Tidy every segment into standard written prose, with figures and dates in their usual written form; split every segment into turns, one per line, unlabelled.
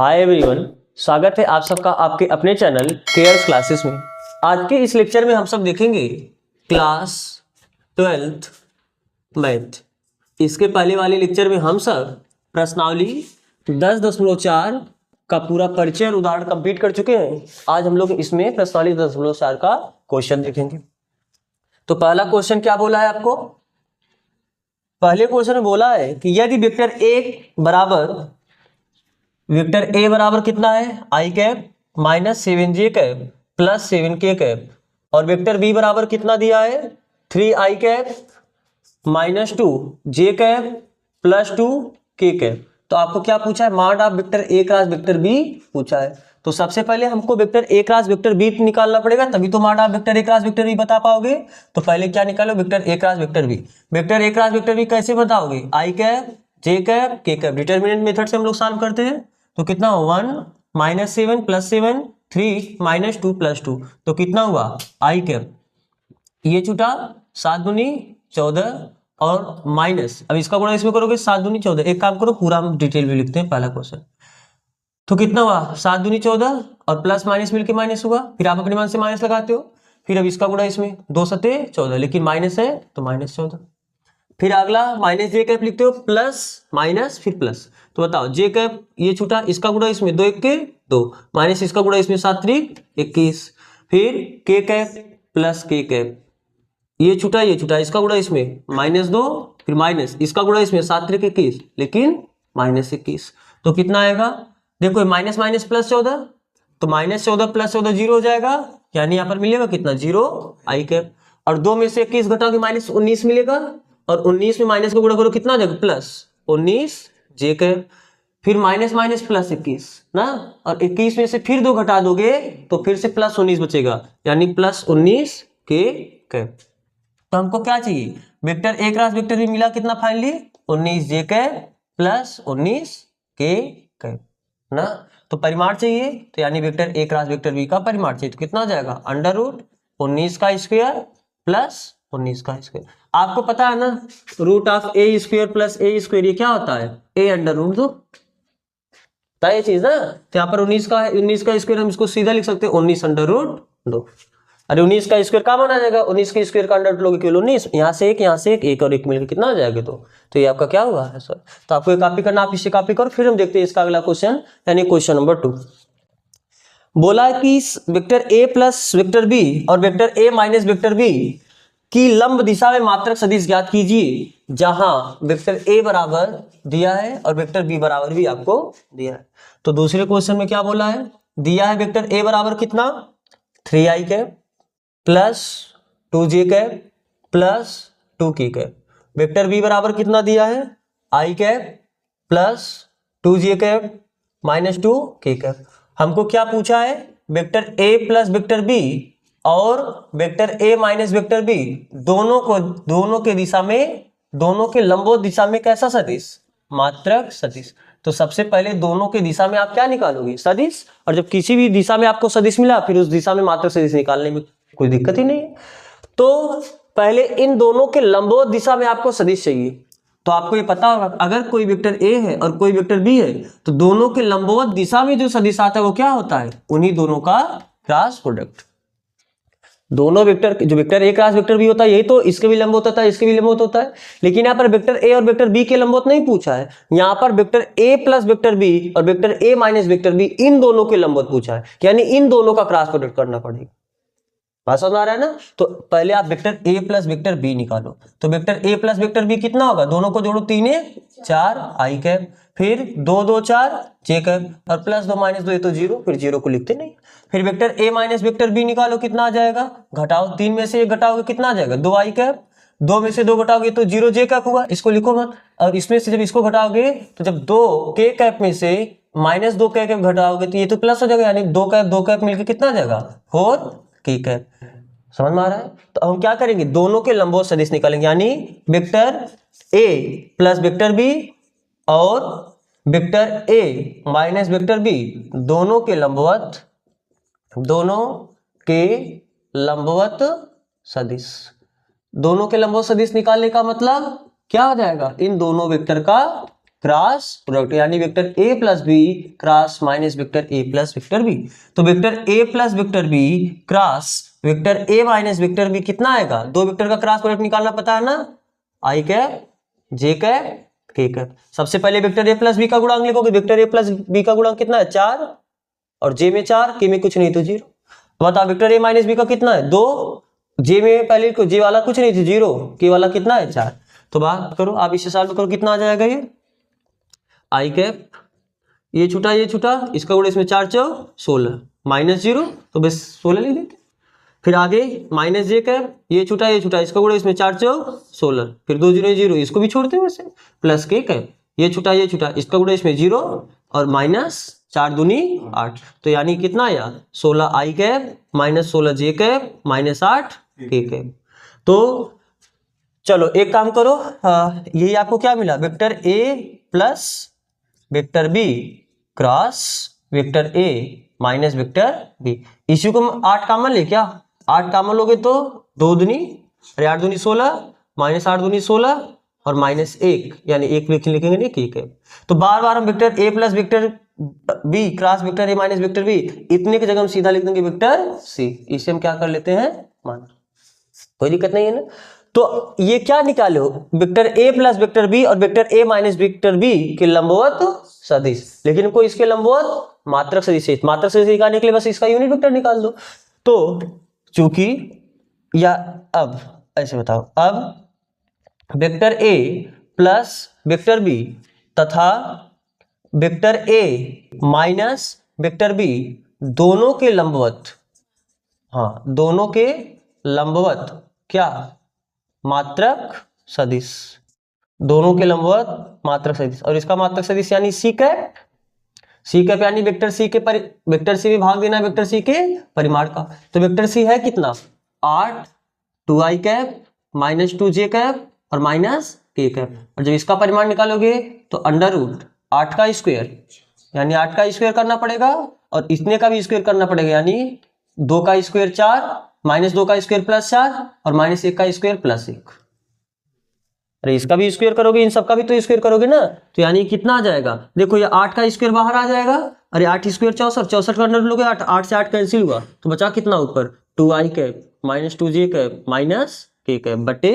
Hi everyone, स्वागत है आप सबका आपके अपने चैनल केयर्स क्लासेस में। आज के इस लेक्चर में हम सब देखेंगे क्लास 12th मैथ। इसके पहले वाले लेक्चर में हम सब प्रश्नावली 10.4 का पूरा परिचय और उदाहरण कंप्लीट कर चुके हैं। आज हम लोग इसमें प्रश्नावली 10.4 का क्वेश्चन देखेंगे। तो पहला क्वेश्चन क्या बोला है आपको? पहले क्वेश्चन में बोला है कि यदि वेक्टर ए बराबर कितना है, I cap minus 7j cap plus 7k cap, और वेक्टर बी बराबर कितना दिया है, 3i cap minus 2j cap plus 2k cap. तो आपको क्या पूछा है? Mod of vector A cross vector B पूछा है। तो सबसे पहले हमको vector A cross vector B निकालना पड़ेगा, तभी तो mod of vector A cross vector B बता पाओगे। तो पहले क्या निकालो? Vector A cross vector B. Vector A cross vector B कैसे बताओगे? I cap J cap K cap, determinant method से हम लोग सॉल्व करते हैं। तो कितना हुआ? 1 माइनस 7 प्लस 7 3 माइनस 2 प्लस 2, तो कितना हुआ? आई कैप, ये छूटा 7 दूनी 14 और माइनस, अब इसका गुणा इसमें करोगे 7 दूनी 14। एक काम करो, पूरा हम डिटेल में लिखते हैं पहला क्वेश्चन। तो कितना हुआ? 7 दूनी 14 और प्लस माइनस मिलके माइनस हुआ, फिर आप अपने मान से माइनस लगाते हो, फिर अब इसका गुणा इसमें 2 सते 14, लेकिन माइनस है तो माइनस 14। फिर अगला माइनस जे कैप लिखते हो, प्लस माइनस फिर प्लस। तो बताओ जे कैप ये छूटा, इसका गुणा इसमें 2 1 2, माइनस इसका गुणा इसमें 7 3 21, फिर के कैप प्लस के कैप, ये छूटा ये छूटा, इसका गुणा इसमें माइनस 2, फिर माइनस इसका गुणा इसमें 7 3 21, लेकिन माइनस 21। तो कितना आएगा? देखो माइनस माइनस प्लस 14, तो माइनस 14 प्लस 14 जीरो हो जाएगा, यानी यहाँ पर मिलेगा कितना? 0 आई कैप। और 2 में से 21 घटाओगे माइनस 19 मिलेगा, और 19 में माइनस को गुणा करो कितना आ जाएगा? प्लस 19 जे कैप, फिर माइनस माइनस प्लस 21 ना, और 21 में से फिर 2 घटा दोगे तो फिर से प्लस 19 बचेगा, यानी प्लस 19 के कैप। तो हमको क्या चाहिए? वेक्टर ए क्रॉस वेक्टर भी मिला कितना फाइनली? 19 जे कैप प्लस 19 के कैप ना। तो परिमाण चाहिए, तो यानी vector A cross vector B का परिमाण चाहिए। तो कितना हो जाएगा? अंडर रूट 19 का स्क्वायर प्लस 19 का स्क्वायर। आपको पता है ना, root of A square plus A square ये क्या होता है? ए अंडर रूट 2, ये चीज ना। तो यहाँ पर 19 का स्क्वायर हम इसको सीधा लिख सकते हैं 19 अंडर रूट 2। अरे 19 का स्क्वायर कहाँ बना जाएगा? 19 के स्क्वायर का अंडर रूट लोगे केवल 19, यहाँ से एक एक और एक मिलकर कितना हो जाएगा? तो ये आपका क्या हुआ है सर? तो आपको ये कॉपी करना, आप इसे कॉपी करो, फिर हम देखते हैं इसका अगला क्वेश्चन, यानी क्वेश्चन नंबर 2। बोला है कि vector A plus vector B और vector A minus vector B की लंब दिशा में मात्रक सदिश ज्ञात कीजिए, जहां वेक्टर ए बराबर दिया है और वेक्टर बी बराबर भी आपको दिया है। तो दूसरे क्वेश्चन में क्या बोला है? दिया है वेक्टर ए बराबर कितना? 3i cap plus 2j cap plus 2k cap. Vector B बराबर कितना दिया है? i cap plus 2j cap minus 2k cap. हमको क्या पूछा है? Vector A plus vector B और vector A minus vector B दोनों के दिशा में, दोनों के लंबवत दिशा में कैसा सदिश? मात्रक सदिश। तो सबसे पहले दोनों के दिशा में आप क्या निकालोगे? सदिश। और जब किसी भी दिशा में आपको सदिश मिला, फिर उस दिशा में मात्रक सदिश निकालने में कोई दिक्कत ही नहीं है। तो पहले इन दोनों के लंबवत दिशा में आपको सदिश चाहिए। तो आपको ये पता होगा, अगर कोई वेक्टर ए है और कोई वेक्टर बी है, तो दोनों के लंबवत दिशा में जो सदिश आता है वो क्या होता है? उन्हीं दोनों का क्रॉस प्रोडक्ट। दोनों वेक्टर, जो vector A cross vector B होता है, यही तो इसके भी लंबवत होता है, इसके भी लंबवत होता है। लेकिन यहाँ पर वेक्टर ए और वेक्टर बी के लंबवत नहीं पूछा है, यहाँ पर vector A plus vector B और vector A minus vector B इन दोनों के लंबवत पूछा है, यानी इन दोनों का क्रॉस प्रोडक्ट करना पड़ेगा। बात समझ आ रहा है ना? तो पहले आप vector A plus vector B निकालो। तो vector A plus vector B कितना होगा? दोनों को जोड़ो, 3 4 आई कैप, फिर 2 2 4 जे कैप, और प्लस 2 माइनस 2 ये तो 0, फिर 0 को लिखते नहीं। फिर vector A minus vector B निकालो, कितना आ जाएगा? घटाओ, 3 में से 1 घटाओगे कितना आ जाएगा? 2 आई कैप, 2 में से 2 घटाओगे तो 0 जे कैप हुआ, इसको लिखो मत। और इसमें से जब इसको घटाओगे तो जब 2 के कैप में से माइनस 2 के कैप घटाओगे तो ये तो प्लस हो जाएगा, यानी 2 कैप मिलकर कितना आ जाएगा? 4 के कैप। समझ में आ रहा है? तो हम क्या करेंगे? दोनों के लंबवत सदिश निकालेंगे, यानी vector A plus vector B और vector A minus vector B दोनों के लंबवत सदिश। दोनों के लंबवत सदिश निकालने का मतलब क्या हो जाएगा? इन दोनों वेक्टर का क्रॉस प्रोडक्ट, यानी vector A plus B cross minus vector A plus vector B. तो vector A plus vector B cross vector A minus vector B कितना आएगा? दो वेक्टर का क्रॉस प्रोडक्ट निकालना पता है ना, आई cap J cap K cap. सबसे पहले वेक्टर ए प्लस बी का गुणांक लिखोगे, वेक्टर ए प्लस बी का गुणांक कितना है? 4, और जे में 4, के में कुछ नहीं तो 0। बताओ वेक्टर ए माइनस बी का कितना है? 2, जे में पहले जे वाला कुछ नहीं थी 0, के वाला कितना है? 4। तो बात करो आप इसे सॉल्व करो, कितना आ जाएगा ये आई कैप, ये छूटा ये छूटा, इसका गुणा इसमें 4 4 16 माइनस 0, तो बस 16 लिख देते। फिर आगे माइनस जे कैप, ये छूटा इसका गुणा इसमें 4 4 16, फिर 2 0 0, इसको भी छोड़ते हैं वैसे, प्लस के कैप, ये छूटा इसका गुणा इसमें 0, और माइनस 4 दूनी 8। तो यानी कितना आया? 16 आई कैप माइनस 16 जे कैप माइनस 8 के कैप। तो चलो एक काम करो, यही आपको क्या मिला? Vector A plus vector B cross vector A minus vector B. इसी को 8 कामन ले, क्या 8 कामन लोगे तो 2 दूनी, अरे 8 दूनी 16 माइनस 8 दूनी 16 और माइनस 1, यानी 1 लिखेंगे नहीं, ठीक है। तो बार बार हम vector A plus vector B cross vector A minus vector B, इतने की जगह हम सीधा लिख देंगे वेक्टर सी। इसे हम क्या कर लेते हैं? मान, कोई दिक्कत नहीं है ना। तो ये क्या निकाले हो? Vector A plus vector B और vector A minus vector B के लंबवत सदिश, लेकिन इनको इसके लंबवत मात्रक सदिश है। मात्रक सदिश निकालने के लिए बस इसका यूनिट वेक्टर निकाल दो। तो चूंकि या अब ऐसे बताओ, अब vector A plus vector B तथा vector A minus vector B दोनों के लंबवत, हाँ दोनों के लंबवत क्या? मात्रक सदिश, दोनों के लंबवत मात्रक सदिश। और इसका मात्रक सदिश यानी सी कैप, सी कैप यानी वेक्टर सी के वेक्टर सी में भाग देना है वेक्टर सी के परिमाण का। तो वेक्टर सी है कितना? 8 2 आई कैप माइनस 2 जे कैप और माइनस के कैप। और जब इसका परिमाण निकालोगे तो अंडर रूट 8 का स्क्वायर, यानी 8 का स्क्वायर करना पड़ेगा, और इतने का भी स्क्वायर करना पड़ेगा, यानी 2 का स्क्वायर 4 माइनस 2 का स्क्वायर प्लस 4 और माइनस 1 का स्क्वायर प्लस 1। अरे इसका भी स्क्वायर करोगे, इन सबका भी तो स्क्वायर करोगे ना, तो यानी कितना आ जाएगा? देखो ये 8 का स्क्वायर बाहर आ जाएगा, अरे 8 स्क्वायर 64, 64 का अंडर लोगे 8, 8 से 8 कैंसिल हुआ, तो बचा कितना ऊपर? 2 आई कैप माइनस 2 जे कैप माइनस के कैप बटे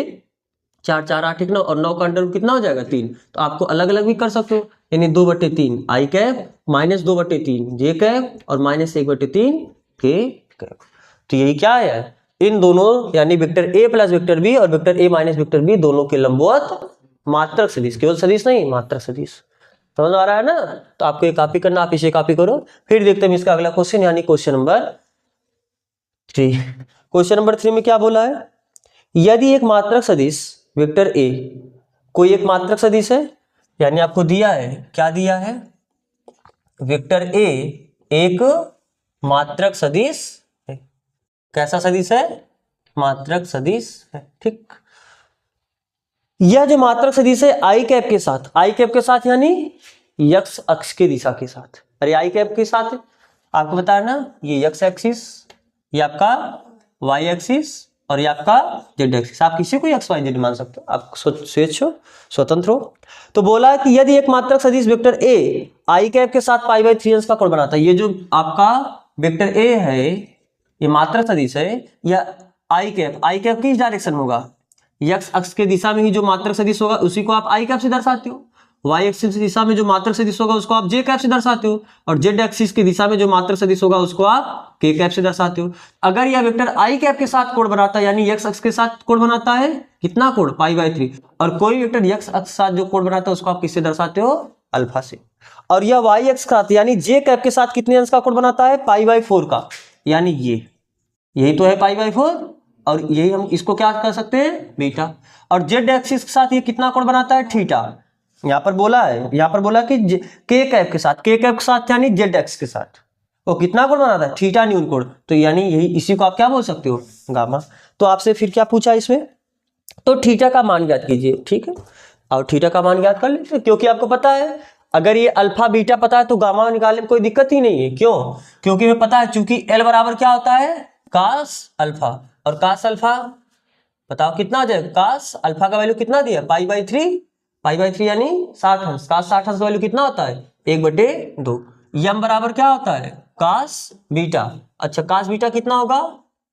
4 4 8 ना, और 9 का अंडर कितना हो जाएगा? 3। तो आपको अलग अलग भी कर सकते हो, यानी 2/3 आई कैप माइनस 2/3 जे कैप और माइनस 1/3 के कैप। तो यही क्या है? इन दोनों यानी vector A plus vector B और vector A minus vector B दोनों के लंबवत मात्रक सदिश, केवल सदिश नहीं मात्रक सदिश। समझ आ रहा है ना? तो आपको ये कॉपी करना, आप इसे कॉपी करो। फिर देखते हैं इसका अगला क्वेश्चन, यानी क्वेश्चन नंबर 3। क्वेश्चन नंबर 3 में क्या बोला है? यदि एक मात्रक सदिश वेक्टर ए, कोई एक मात्रक सदिश है, यानी आपको दिया है, क्या दिया है? वेक्टर ए एक मात्रक सदिश है। कैसा सदिश है? मात्रक सदिश है, ठीक। यह जो मात्रक सदिश है आई कैप के साथ, आई कैप के साथ यानी एक्स अक्ष की दिशा के साथ, अरे आई कैप के साथ आपको बताया ना, ये एक्स एक्सिस, ये आपका वाई एक्सिस और ये आपका जेड एक्सिस। आप किसी को एक्स वाई जेड मान सकते हो, आप स्वेच्छ हो, स्वतंत्र हो। तो बोला कि यदि एक मात्रक सदिश वेक्टर ए आई कैप के साथ π/3 अंश का कोण बनाता है, ये जो आपका वेक्टर ए है ये मात्रक सदिश है, या आई कैप किस डायरेक्शन में होगा? एक्स अक्ष के दिशा में ही जो मात्रक सदिश होगा उसी को आप आई कैप से दर्शाते हो। वाई एक्सिस की दिशा में जो मात्रक सदिश होगा उसको आप जे कैप से दर्शाते हो, और जेड एक्सिस की दिशा में जो मात्रक सदिश होगा उसको आप के कैप से दर्शाते हो। अगर यह वेक्टर आई कैप के साथ कोण बनाता है, यानी एक्स अक्ष के साथ कोण बनाता है, कितना कोण? π/3, और कोई वेक्टर एक्स अक्ष के साथ जो कोण बनाता है उसको आप किससे दर्शाते हो? अल्फा से। और यह वाई एक्स के साथ यानी जे कैप के साथ कितने अंश का कोण बनाता है? π/4 का, यानी यही तो है π/4, और यही हम इसको क्या कर सकते हैं? बीटा। और जेड एक्सिस के साथ ये कितना कोण बनाता है? थीटा। यहाँ पर बोला कि के कैप के साथ यानी जेड एक्स के साथ वो कितना कोण बनाता है? थीटा न्यून कोण। तो यानी यही, इसी को आप क्या बोल सकते हो? गामा। तो आपसे फिर क्या पूछा इसमें? तो थीटा का मान ज्ञात कीजिए, ठीक है। और थीटा का मान ज्ञात कर लीजिए, क्योंकि आपको पता है अगर ये अल्फा बीटा पता है तो गामा निकालने में कोई दिक्कत ही नहीं है। क्यों? क्योंकि हमें पता है चूंकि एल बराबर क्या होता है? कास अल्फा, और कास अल्फा बताओ कितना आ जाएगा? कास अल्फा का वैल्यू कितना दिया? π/3, π/3 यानी 60 अंश। cos 60 अंश का वैल्यू कितना होता है 1/2। यम बराबर क्या होता है cos बीटा। अच्छा cos बीटा कितना होगा,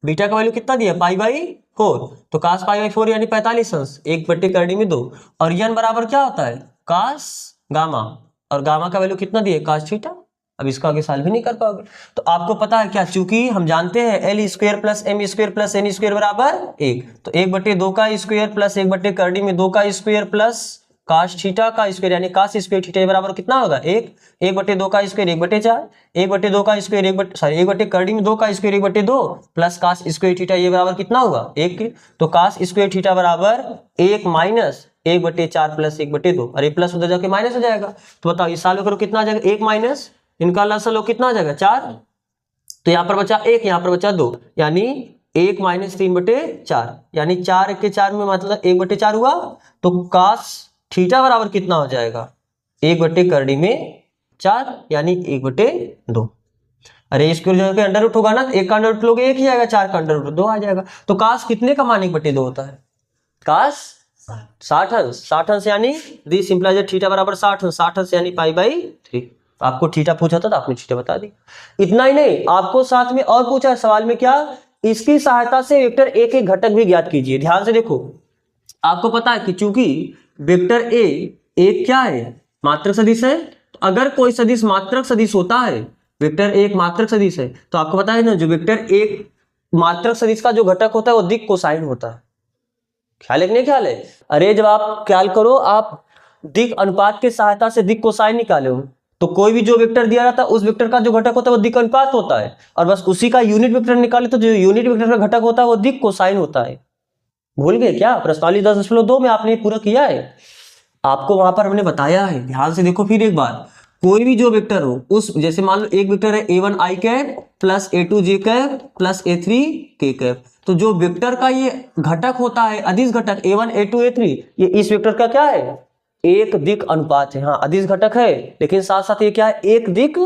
बीटा का वैल्यू कितना दिया π/4, तो cos π/4 यानी 45 अंश 1/2। और यन बराबर क्या होता है cos गामा, और गामा का वैल्यू कितना दिया cos थीटा। अब इसको आगे सॉल्व भी नहीं कर पाओगे। तो आपको पता है क्या, चूंकि हम जानते हैं l square plus m square plus n square बराबर 1, तो 1/2 का स्क्वायर प्लस 1/2 में 2 का स्क्वायर प्लस cos थीटा का स्क्वायर यानी cos स्क्वायर थीटा बराबर कितना होगा 1। 1/2 का स्क्वायर 1/4, 1/2 का स्क्वायर 1/2 में 2 का square 1/2 plus cos square theta ये बराबर कितना होगा 1। तो cos स्क्वायर थीटा बराबर 1 माइनस 1/4 प्लस 1/2, अरे प्लस उधर जाके माइनस हो जाएगा। तो बताओ ये सॉल्व करो कितना आ जाएगा 1 माइनस इनका लसागु कितना आ जाएगा 4, तो यहाँ पर बचा 1 यहाँ पर बचा 2 यानी 1 माइनस 3/4 यानी 4 के 4 में मतलब 1/4 हुआ। तो cos थीटा बराबर कितना हो जाएगा 1/2 में 4 यानी 1/2। अरे इसके जो अंडर रूट होगा ना, 1 का अंडर रूट लोगे 1 ही आएगा, 4 का अंडर रूट 2 आ जाएगा। तो cos कितने का मान 1/2 होता है cos 60 अंश। 60 अंश यानी दिस इंप्लाइज थीटा बराबर 60 अंश, 60 अंश यानी π/3। आपको थीटा पूछा था तो आपने थीटा बता दी। इतना ही नहीं, आपको साथ में और पूछा सवाल में क्या, इसकी सहायता से वेक्टर ए के घटक भी ज्ञात कीजिए। ध्यान से देखो, आपको पता है कि चूंकि वेक्टर ए एक क्या है मात्रक सदिश है, तो अगर कोई सदिश मात्रक सदिश होता है, वेक्टर एक मात्रक सदिश है, तो आपको पता है ना जो वेक्टर एक मात्रक सदिश का जो घटक होता है वो दिक् कोसाइन होता है। ख्याल है कि नहीं ख्याल है? अरे जब आप ख्याल करो, आप दिक् अनुपात की सहायता से दिक् कोसाइन निकाले हो, तो कोई भी जो वेक्टर दिया रहता है उस वेक्टर का जो घटक होता है वो दिक् अनुपात होता है, और बस उसी का यूनिट वेक्टर निकाले तो जो यूनिट वेक्टर का घटक होता है वो दिक् कोसाइन होता है। भूल गए क्या? प्रश्नावली 10.2 में आपने पूरा किया है, आपको वहां पर हमने बताया है। ध्यान से देखो फिर एक बार, कोई भी जो वेक्टर हो उस, जैसे मान लो एक वेक्टर है a1 i cap plus a2 j cap plus a3 k cap, तो जो वेक्टर का ये घटक होता है अदिश घटक a1 a2 a3, ये इस वेक्टर का क्या है एक दिक् अनुपात है। हाँ अदिश घटक है, लेकिन साथ साथ ये क्या है एक दिक्,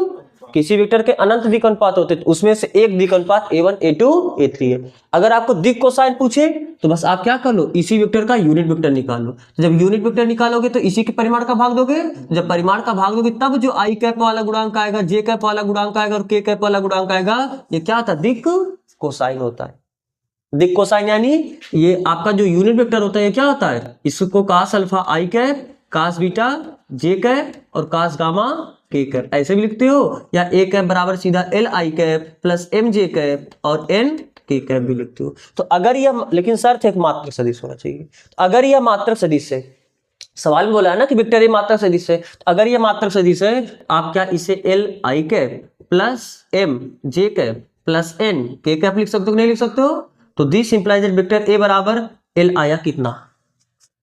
किसी वेक्टर के अनंत दिक् अनुपात होते हैं तो उसमें से एक दिक् अनुपात a1 a2 a3 है। अगर आपको दिक् कोसाइन पूछे तो बस आप क्या कर लो, इसी वेक्टर का यूनिट वेक्टर निकाल लो। तो जब यूनिट वेक्टर निकालोगे तो इसी के परिमाण का भाग दोगे, जब परिमाण का भाग दोगे तब जो i कैप वाला गुणांक आएगा, j कैप वाला गुणांक आएगा और k कैप वाला गुणांक आएगा, ये क्या होता है दिक् कोसाइन होता है। दिक् कोसाइन यानी ये आपका जो यूनिट वेक्टर होता है ये क्या होता है, इसको cos alpha i cap, cos beta j cap और cos गामा k कैप ऐसे भी लिखते हो, या a कैप बराबर सीधा l i cap plus m j cap और n k कैप भी लिखते हो। तो अगर यह, लेकिन शर्त एक मात्रक सदिश होना चाहिए। तो अगर यह मात्रक सदिश है, सवाल में बोला है ना कि वेक्टर ए मात्रक सदिश है, तो अगर यह मात्रक सदिश है आप क्या इसे l i cap plus m j cap plus n k cap लिख सकते हो, नहीं लिख सकते हो? तो दिस इंप्लाइज वेक्टर ए बराबर l आया कितना,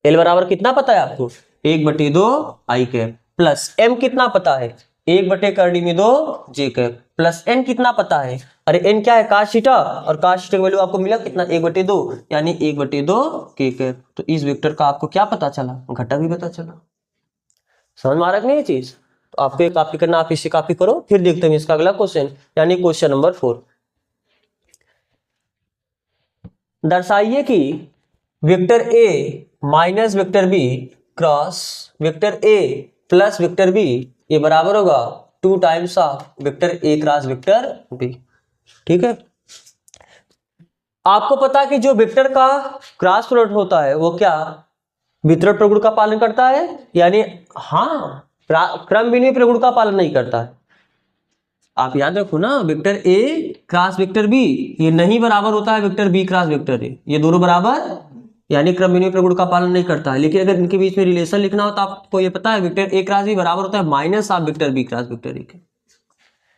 l बराबर कितना पता है आपको 1/2 i कैप प्लस m कितना पता है 1/2 j कैप प्लस n कितना पता है, अरे n क्या है cos थीटा, और cos थीटा का वैल्यू आपको मिला कितना 1/2 यानी 1/2 k कैप। तो इस वेक्टर का आपको क्या पता चला, घटक भी पता चला। समझ में आ रहा है नहीं ये चीज? तो आपको एक कॉपी करना, आप इसे कॉपी करो, फिर देखते हैं इसका अगला क्वेश्चन, यानी क्वेश्चन नंबर 4। दर्शाइए कि vector a minus vector b cross vector a plus vector b ये बराबर होगा 2 times of vector a cross vector b। ठीक है, आपको पता है कि जो वेक्टर का क्रॉस प्रोडक्ट होता है वो क्या वितरण प्रगुण का पालन करता है, यानी हाँ क्रम विनिमय प्रगुण का पालन नहीं करता है। आप याद रखो ना, vector a cross vector b ये नहीं बराबर होता है vector b cross vector a, ये दोनों बराबर यानी क्रम विनिमय प्रगुण का पालन नहीं करता है। लेकिन अगर इनके बीच में रिलेशन लिखना हो तो आपको ये पता है वेक्टर a क्रॉस b बराबर होता है minus of vector b cross vector a के।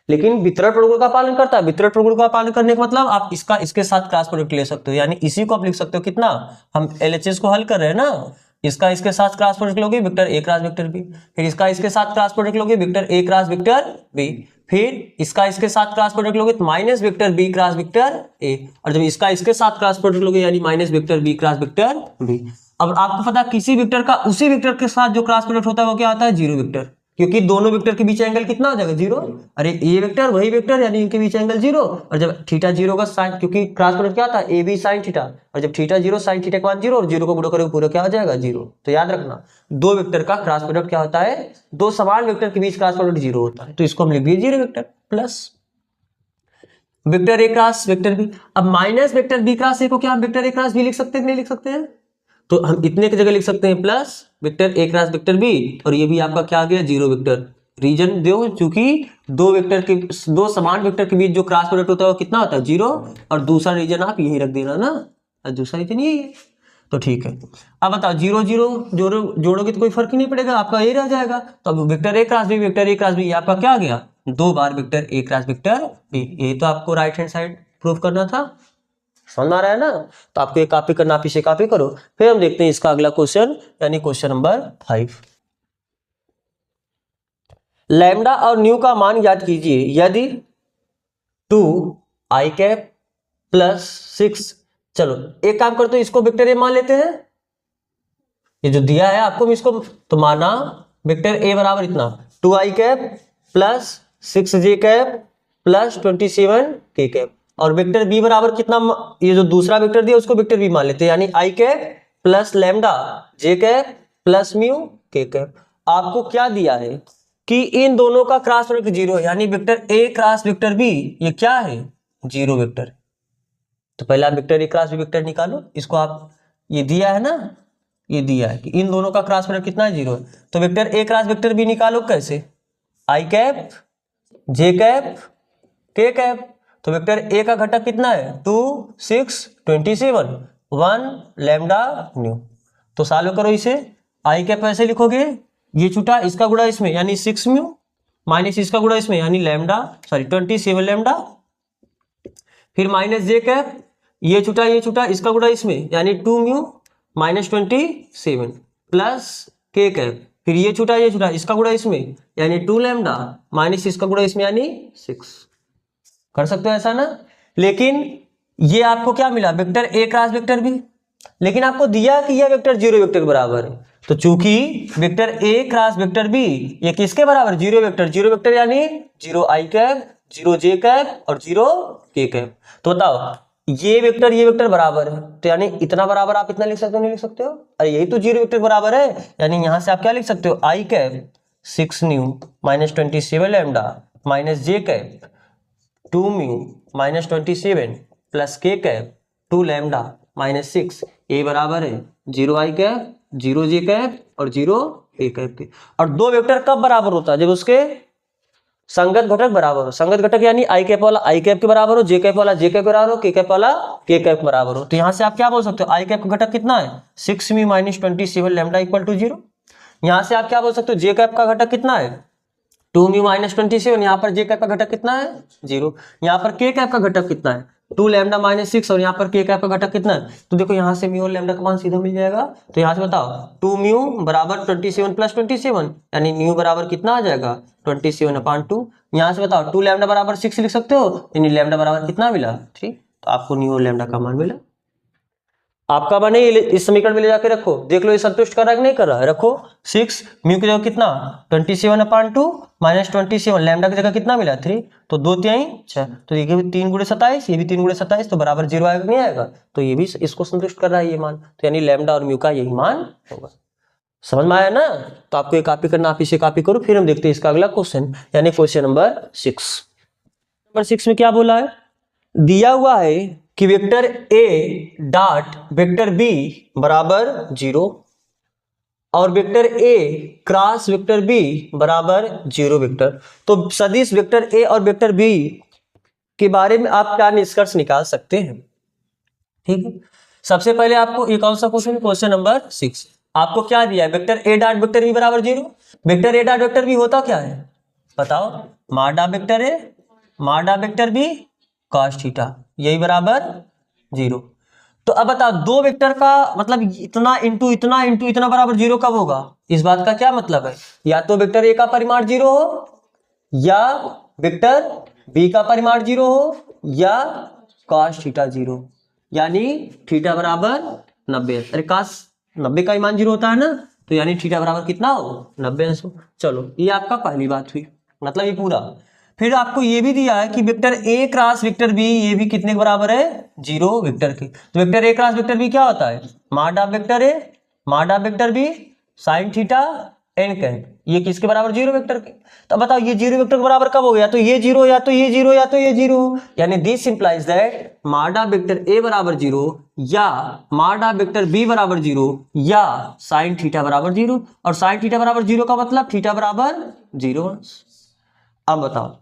लेकिन वितरण प्रगुण का पालन करता है, वितरण प्रगुण का पालन करने का मतलब आप इसका इसके साथ क्रॉस प्रोडक्ट ले सकते हो, यानी इसी को आप लिख सकते हो कितना, हम LHS को हल कर रहे हैं ना, इसका इसके साथ क्रॉस प्रोडक्ट लोगे vector a cross vector b, फिर इसका इसके साथ क्रॉस प्रोडक्ट लोगे vector a cross vector b, फिर इसका इसके साथ क्रॉस प्रोडक्ट लोगे तो minus vector b cross vector a, और जब इसका इसके साथ क्रॉस प्रोडक्ट लोगे यानी minus vector b cross vector b। अब आपको पता है किसी वेक्टर का उसी वेक्टर के साथ जो क्रॉस प्रोडक्ट होता है वो क्या होता है जीरो वेक्टर, क्योंकि दोनों वेक्टर के बीच एंगल कितना हो जाएगा 0। अरे ये वेक्टर वही वेक्टर यानी इनके बीच एंगल 0, और जब थीटा 0 का साइन, क्योंकि क्रॉस प्रोडक्ट क्या था ए बी साइन थीटा, और जब थीटा 0 साइन थीटा का मान 0 और 0 को गुणा करोगे पूरा क्या हो जाएगा 0। तो याद रखना दो वेक्टर का क्रॉस प्रोडक्ट क्या होता है, दो समान वेक्टर के बीच क्रॉस प्रोडक्ट 0 होता है। तो इसको हम लिख दिए 0 vector plus vector A cross vector B. अब minus vector B cross A को क्या हम वेक्टर ए क्रॉस बी लिख सकते हैं कि नहीं लिख सकते हैं? तो हम इतने की जगह लिख सकते हैं plus vector A cross vector B, और ये भी आपका क्या आ गया 0 वेक्टर। रीजन दो, चूंकि दो समान वेक्टर के बीच जो क्रॉस प्रोडक्ट होता है वो कितना होता है 0, और दूसरा रीजन आप यही रख देना ना, और दूसरा रीजन यही है। तो ठीक है, अब बताओ 0 0 जोड़ोगे तो कोई फर्क ही नहीं पड़ेगा, आपका ये रह जाएगा। तो अब vector A cross B vector A cross B आपका क्या आ गया 2 बार vector A cross vector B. ये तो आपको राइट हैंड साइड प्रूव करना था, समझ आ रहा है ना? तो आपको ये कॉपी करना, पीछे कॉपी करो। फिर हम देखते हैं इसका अगला क्वेश्चन, यानी क्वेश्चन नंबर 5। लैम्डा और न्यू का मान याद कीजिए यदि 2 आई कैप प्लस 6। चलो एक काम करते हैं, इसको वेक्टर ए मान लेते हैं, ये जो दिया है आपको इसको, तो माना वेक्टर ए बराबर इतना 2 आई कैप प्लस 6 जे कैप प्लस 27 के कैप, और वेक्टर बी बराबर कितना, ये जो दूसरा वेक्टर दिया उसको वेक्टर बी मान लेते हैं, यानी आई कैप प्लस लैम्डा जे कैप प्लस म्यू के कैप। आपको क्या दिया है कि इन दोनों का क्रॉस प्रोडक्ट 0 है, यानी vector A cross vector B ये क्या है 0 वेक्टर। तो पहले आप vector A cross B vector निकालो, इसको आप, ये दिया है ना, ये दिया है कि इन दोनों का क्रॉस प्रोडक्ट कितना है 0 है। तो vector A cross vector B निकालो कैसे, I cap J cap K cap. तो वेक्टर ए का घटक कितना है 2 6 27 1 लैम्डा न्यू। तो सॉल्व करो इसे, आई कैप ऐसे लिखोगे, ये छूटा इसका गुणा इसमें यानी 6 म्यू, माइनस इसका गुणा इसमें यानी लैम्डा 27 लैम्डा, फिर माइनस जे कैप, ये छूटा इसका गुणा इसमें यानी 2 mu minus 27 plus K cap, फिर ये छूटा इसका गुणा इसमें यानी 2 लैम्डा माइनस इसका गुणा इसमें यानी 6। कर सकते हो ऐसा ना? लेकिन ये आपको क्या मिला vector A cross vector B, लेकिन आपको दिया कि यह वेक्टर 0 वेक्टर के बराबर है। तो चूंकि vector A cross vector B ये किसके बराबर 0 वेक्टर यानी 0 आई कैप 0 जे कैप और 0 के कैप। तो बताओ ये वेक्टर बराबर है, तो यानी इतना बराबर आप इतना लिख सकते हो नहीं लिख सकते हो? अरे यही तो 0 वेक्टर बराबर है, यानी यहां से आप क्या लिख सकते हो I cap 6 mu minus 27 lambda minus J cap 2 mu minus 27 plus K cap 2 lambda minus 6, ए बराबर है 0 आई कैप 0 जे कैप और 0 ए कैप के। और दो वेक्टर कब बराबर होता है, जब उसके संगत घटक बराबर हो। संगत घटक यानी आई कैप वाला आई कैप के बराबर हो, जे कैप वाला जे कैप के बराबर हो, के कैप वाला के कैप के बराबर हो। तो यहां से आप क्या बोल सकते हो, आई कैप का घटक कितना है 6 mu minus 27 lambda equal to 0। यहां से आप क्या बोल सकते हो, जे कैप का घटक कितना है 2 म्यू माइनस 27, यहाँ पर जे कैप का घटक कितना है 0। यहाँ पर के कैप का घटक कितना है 2 लैम्डा माइनस 6, और यहाँ पर के कैप का घटक कितना है, तो देखो यहाँ से म्यू और लैम्डा का मान सीधा मिल जाएगा। तो यहाँ से बताओ 2 म्यू बराबर 27 प्लस 27, यानी म्यू बराबर कितना आ जाएगा 27/2। यहाँ से बताओ 2 लैम्डा बराबर 6 लिख सकते हो, यानी लैम्डा बराबर कितना मिला 3। तो आपको म्यू और लैम्डा का मान मिला। आपका बने इस समीकरण में ले जाके रखो, देख लो ये संतुष्ट कर रहा है कि नहीं कर रहा है। रखो 6 म्यू की जगह कितना 27/2 माइनस 27 लैम्डा की जगह कितना मिला 3, तो 2 3 6, तो ये भी 3 × 27 ये भी 3 × 27, तो बराबर 0 आएगा नहीं आएगा, तो ये भी इसको संतुष्ट कर रहा है ये मान। तो यानी लैम्डा और म्यू का यही मान होगा। समझ में आया ना? तो आपको ये कॉपी करना, आप इसे कॉपी करो। फिर हम देखते हैं इसका अगला क्वेश्चन, यानी क्वेश्चन नंबर 6। नंबर 6 में क्या बोला है, दिया हुआ है कि vector A dot vector B बराबर 0 और vector A cross vector B बराबर 0 वेक्टर। तो सदिश वेक्टर ए और वेक्टर बी के बारे में आप क्या निष्कर्ष निकाल सकते हैं? ठीक है, सबसे पहले आपको ये कौन सा क्वेश्चन, क्वेश्चन नंबर 6। आपको क्या दिया है, vector A dot vector B बराबर 0। Vector A dot vector B होता क्या है बताओ, माडा वेक्टर ए माडा वेक्टर बी cos थीटा, यही बराबर 0। तो अब बताओ दो वेक्टर का मतलब इतना इंटू इतना इंटू इतना बराबर 0 कब होगा, इस बात का क्या मतलब है, या तो वेक्टर ए का परिमाण 0 हो या वेक्टर बी का परिमाण 0 हो या cos थीटा 0, यानी थीटा बराबर 90। अरे cos 90 का मान 0 होता है ना, तो यानी थीटा बराबर कितना हो 90 अंश हो। चलो ये आपका पहली बात हुई, मतलब ये पूरा। फिर आपको ये भी दिया है कि vector A cross vector B ये भी कितने के बराबर है 0 वेक्टर के। तो vector A cross vector B क्या होता है mod of vector A mod of vector B sine theta N cap, ये किसके बराबर 0 वेक्टर के। तो बताओ ये 0 वेक्टर के बराबर कब हो गया, तो ये 0 या तो ये 0 या तो ये 0, यानी this implies that mod of vector ए बराबर 0 या मॉड ऑफ वेक्टर बी बराबर 0 या साइन थीटा बराबर 0, और साइन थीटा बराबर 0 का मतलब थीटा बराबर 0 अंश। अब बताओ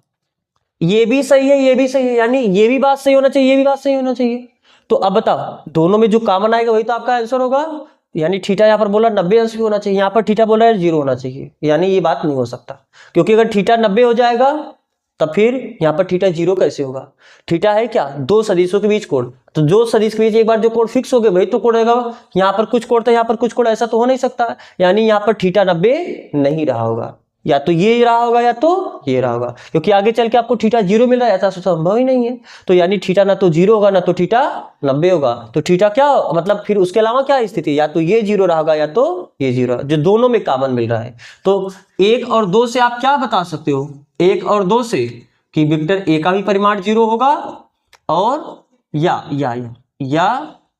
ये भी सही है ये भी सही है, यानी ये भी बात सही होना चाहिए ये भी बात सही होना चाहिए। तो अब बताओ दोनों में जो कॉमन आएगा वही तो आपका आंसर होगा, यानी थीटा यहाँ पर बोला 90 अंश भी होना चाहिए, यहाँ पर थीटा बोला है 0 होना चाहिए, यानी ये बात नहीं हो सकता, क्योंकि अगर थीटा 90 हो जाएगा तब फिर यहाँ पर थीटा 0 कैसे होगा। थीटा है क्या दो सदिशों के बीच कोण, तो जो सदिश के बीच एक बार जो कोण फिक्स हो गए वही तो कोण रहेगा, यहाँ पर कुछ कोण था यहाँ पर कुछ कोण, ऐसा तो हो नहीं सकता, यानी यहाँ पर थीटा 90 नहीं रहा होगा, या तो ये रहा होगा या तो ये रहा होगा, क्योंकि आगे चल के आपको थीटा 0 मिल रहा है ऐसा संभव ही नहीं है। तो यानी थीटा ना तो 0 होगा ना तो थीटा 90 होगा, तो थीटा क्या मतलब फिर उसके अलावा क्या स्थिति, या तो ये 0 रहा होगा या तो ये 0, जो दोनों में कॉमन मिल रहा है। तो 1 और 2 से आप क्या बता सकते हो, 1 और 2 से कि वेक्टर ए का भी परिमाण 0 होगा और या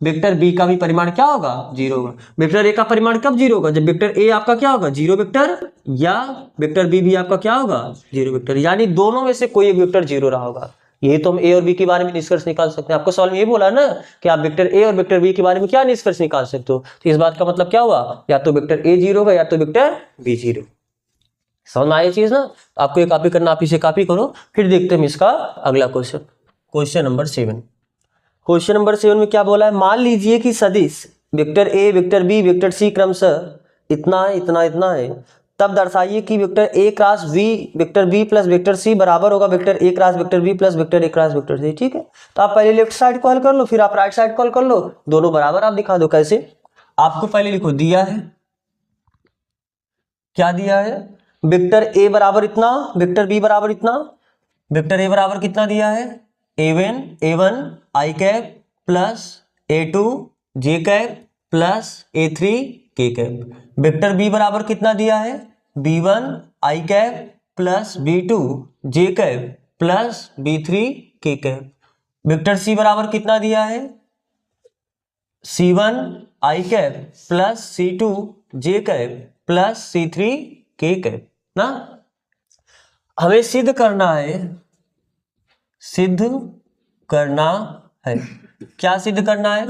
वेक्टर बी का भी परिमाण क्या होगा 0 होगा। वेक्टर ए का परिमाण कब 0 होगा, जब वेक्टर ए आपका क्या होगा 0 वेक्टर, या वेक्टर बी भी आपका क्या होगा 0 वेक्टर, यानी दोनों में से कोई एक वेक्टर 0 रहा होगा। ये तो हम ए और बी के बारे में निष्कर्ष निकाल सकते हैं, आपको सवाल में ये बोला ना कि आप वेक्टर ए और वेक्टर बी के बारे में क्या निष्कर्ष निकाल सकते हो, तो इस बात का मतलब क्या हुआ, या तो वेक्टर ए 0 होगा या तो वेक्टर बी 0। समझ में आई चीज ना, आपको ये कॉपी करना आप इसे कॉपी करो। फिर देखते हैं इसका अगला question, question number 7। Question number 7 में क्या बोला है, मान लीजिए कि सदिश vector A vector B vector C क्रमशः इतना है इतना इतना है, तब दर्शाइए कि vector A cross B vector B plus vector C बराबर होगा vector A cross vector B plus vector A cross vector C. ठीक है, तो आप पहले लेफ्ट साइड को हल कर लो, फिर आप राइट साइड को हल कर लो, दोनों बराबर आप दिखा दो। कैसे, आपको पहले लिखो, दिया है क्या दिया है, वेक्टर ए बराबर इतना वेक्टर बी बराबर इतना, वेक्टर ए बराबर कितना दिया है a1 आई कैप प्लस a2 जे कैप प्लस a3 के कैप। वेक्टर बी बराबर कितना दिया है b1 आई कैप प्लस b2 जे कैप प्लस b3 के कैप। वेक्टर सी बराबर कितना दिया है c1 I cap plus c2 J cap plus c3 K cap ना। हमें सिद्ध करना है क्या सिद्ध करना है,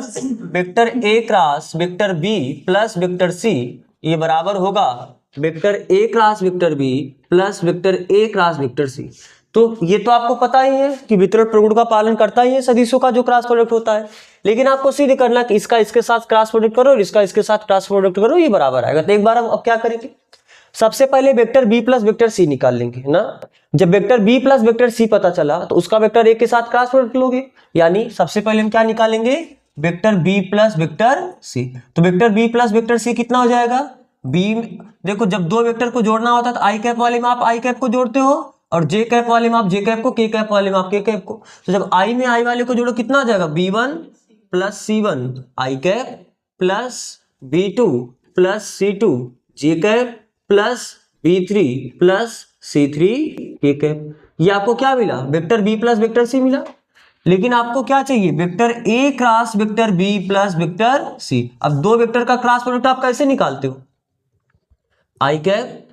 vector A cross vector B plus vector C ये बराबर होगा vector A cross vector B plus vector A cross vector C. तो ये तो आपको पता ही है कि वितरण प्रगुण का पालन करता ही है सदिशों का जो क्रॉस प्रोडक्ट होता है, लेकिन आपको सिद्ध करना कि इसका इसके साथ क्रॉस प्रोडक्ट करो और इसका इसके साथ क्रॉस प्रोडक्ट करो, ये बराबर आएगा। तो एक बार हम अब क्या करेंगे, सबसे पहले vector B plus vector C निकाल लेंगे ना। जब vector B plus vector C पता चला तो उसका वेक्टर ए के साथ क्रॉस प्रोडक्ट लोगे, यानी सबसे पहले हम क्या निकालेंगे vector B plus vector C. तो vector B plus vector C कितना हो जाएगा, बी देखो जब दो वेक्टर को जोड़ना होता है तो आई कैप वाले में आप आई कैप को जोड़ते हो और जे कैप वाले में आप जे कैप को, के कैप वाले में आप के कैप को। तो जब आई में आई वाले को जोड़ो कितना आ जाएगा b1 plus c1 I cap plus b2 plus c2 J cap plus b3 plus c3 K cap. ये आपको क्या मिला vector b plus vector C मिला, लेकिन आपको क्या चाहिए vector a cross vector b plus vector c। अब दो वेक्टर का क्रॉस प्रोडक्ट आप कैसे निकालते हो, I cap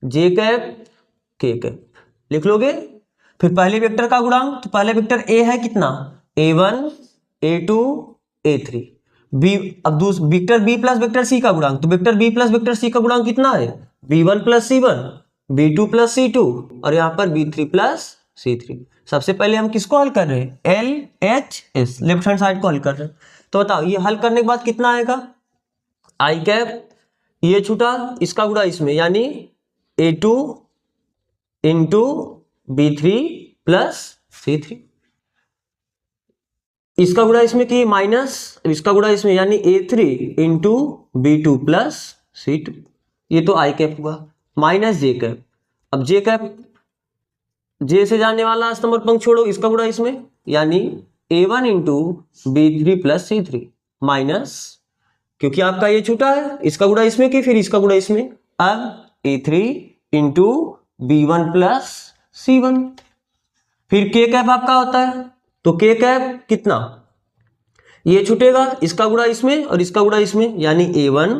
J cap K cap लिख लोगे। फिर पहले वेक्टर का गुणांक, तो पहले वेक्टर a है कितना a1 a2 a3 b। अब vector b plus vector c का गुणांक, तो vector b plus vector c का गुणांक कितना है b1 plus c1 b2 plus c2 और यहाँ पर b3 प्लस c3। सबसे पहले हम किसको हल कर रहे हैं LHS लेफ्ट हैंड साइड को हल कर रहे हैं। तो बताओ ये हल करने के बाद कितना आएगा, आई कैप ये छूटा इसका गुणा इसमें, यानी a2 into b3 plus c3, इसका गुणा इसमें कि माइनस इसका गुणा इसमें, यानी a3 into b2 plus c2। ये तो आई कैप हुआ माइनस जे कैप। अब जे कैप जे से जाने वाला स्तंभ और पंक्ति छोड़ो, इसका गुणा इसमें, यानी a1 into b3 plus c3 minus क्योंकि आपका ये छूटा है, इसका गुणा इसमें की फिर इसका गुणा इसमें। अब A3 into B1 plus C1। फिर के कैप आपका होता है, तो के कैप कितना, ये छूटेगा, इसका गुणा इसमें और इसका गुणा इसमें, यानी A1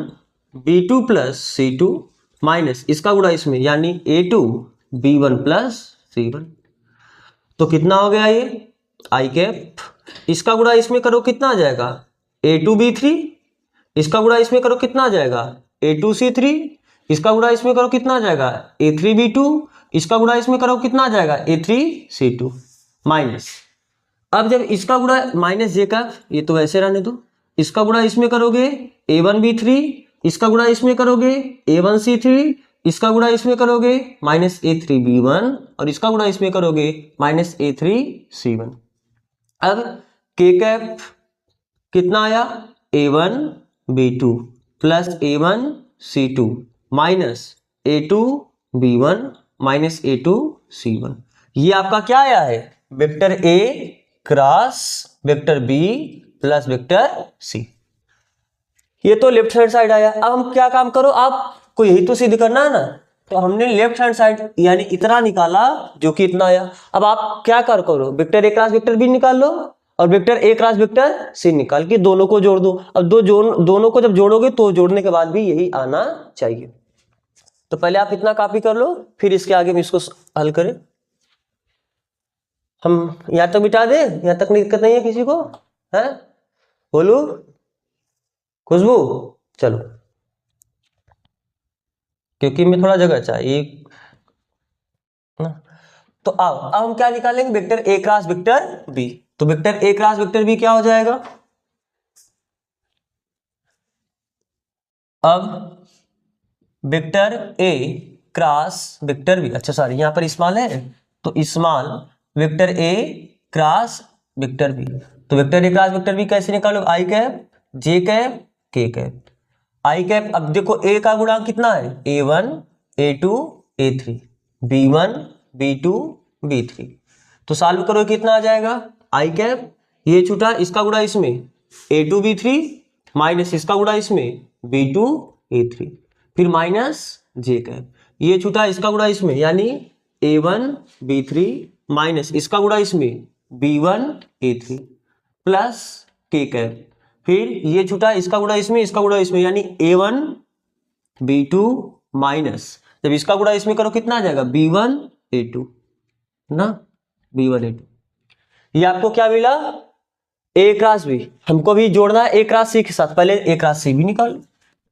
B2 plus C2 minus इसका गुणा इसमें यानी A2 B1 प्लस C1। तो कितना हो गया ये आई कैप, इसका गुणा इसमें करो कितना आ जाएगा A2 B3, इसका गुणा इसमें करो कितना आ जाएगा A2 C3, इसका गुणा इसमें करो कितना आ जाएगा A3 B2, इसका गुणा इसमें करो कितना आ जाएगा A3 C2 माइनस। अब जब इसका गुणा माइनस जे का, ये तो वैसे रहने दो, इसका गुणा इसमें करोगे A1 B3, इसका गुणा इसमें करोगे A1 C3, इसका गुणा इसमें करोगे माइनस A3 B1 और इसका गुणा इसमें करोगे माइनस A3 C1। अब के कैप कितना आया A1 B2 plus A1 C2 minus A2 B1 minus A2 C1। ये आपका क्या आया है vector A cross vector B plus vector C। ये तो लेफ्ट हैंड साइड आया। अब हम क्या काम करो, आपको यही तो सिद्ध करना है ना, तो हमने लेफ्ट हैंड साइड यानी इतना निकाला जो कि इतना आया। अब आप क्या करो vector A cross vector B निकाल लो और vector A cross vector C निकाल के दोनों को जोड़ दो। अब दोनों को जब जोड़ोगे तो जोड़ने के बाद भी यही आना चाहिए। तो पहले आप इतना कॉपी कर लो, फिर इसके आगे हम इसको हल करें। हम यहां तक मिटा दें, यहां तक दिक्कत नहीं है किसी को, है बोलू खुशबू, चलो क्योंकि मैं थोड़ा जगह चाहिए ना। तो अब हम क्या निकालेंगे vector A cross vector B। तो vector A cross vector B क्या हो जाएगा, अब vector A cross vector B, अच्छा सॉरी यहां पर स्मॉल है तो small vector A cross vector B। तो vector A cross vector B कैसे निकालो, I cap J cap K cap. I cap, अब देखो A का गुणांक कितना है A1 A2 A3 B1 B2 B3। तो सॉल्व करो कितना आ जाएगा आई कैप, ये छूटा इसका गुणा इसमें A2 B3 माइनस इसका गुणा इसमें B2 A3 फिर माइनस जे कैप, ये छूटा इसका गुणा इसमें यानी A1 B3 माइनस इसका गुणा इसमें B1 A3 plus K cap, फिर ये छूटा इसका गुणा इसमें इसका गुणा इसमें यानी A1 B2 माइनस जब इसका गुणा इसमें करो कितना आ जाएगा B1 A2 ना, B1 A2। ये आपको क्या मिला A क्रॉस B, हमको भी जोड़ना है A क्रॉस C के साथ, पहले A क्रॉस C भी निकालो।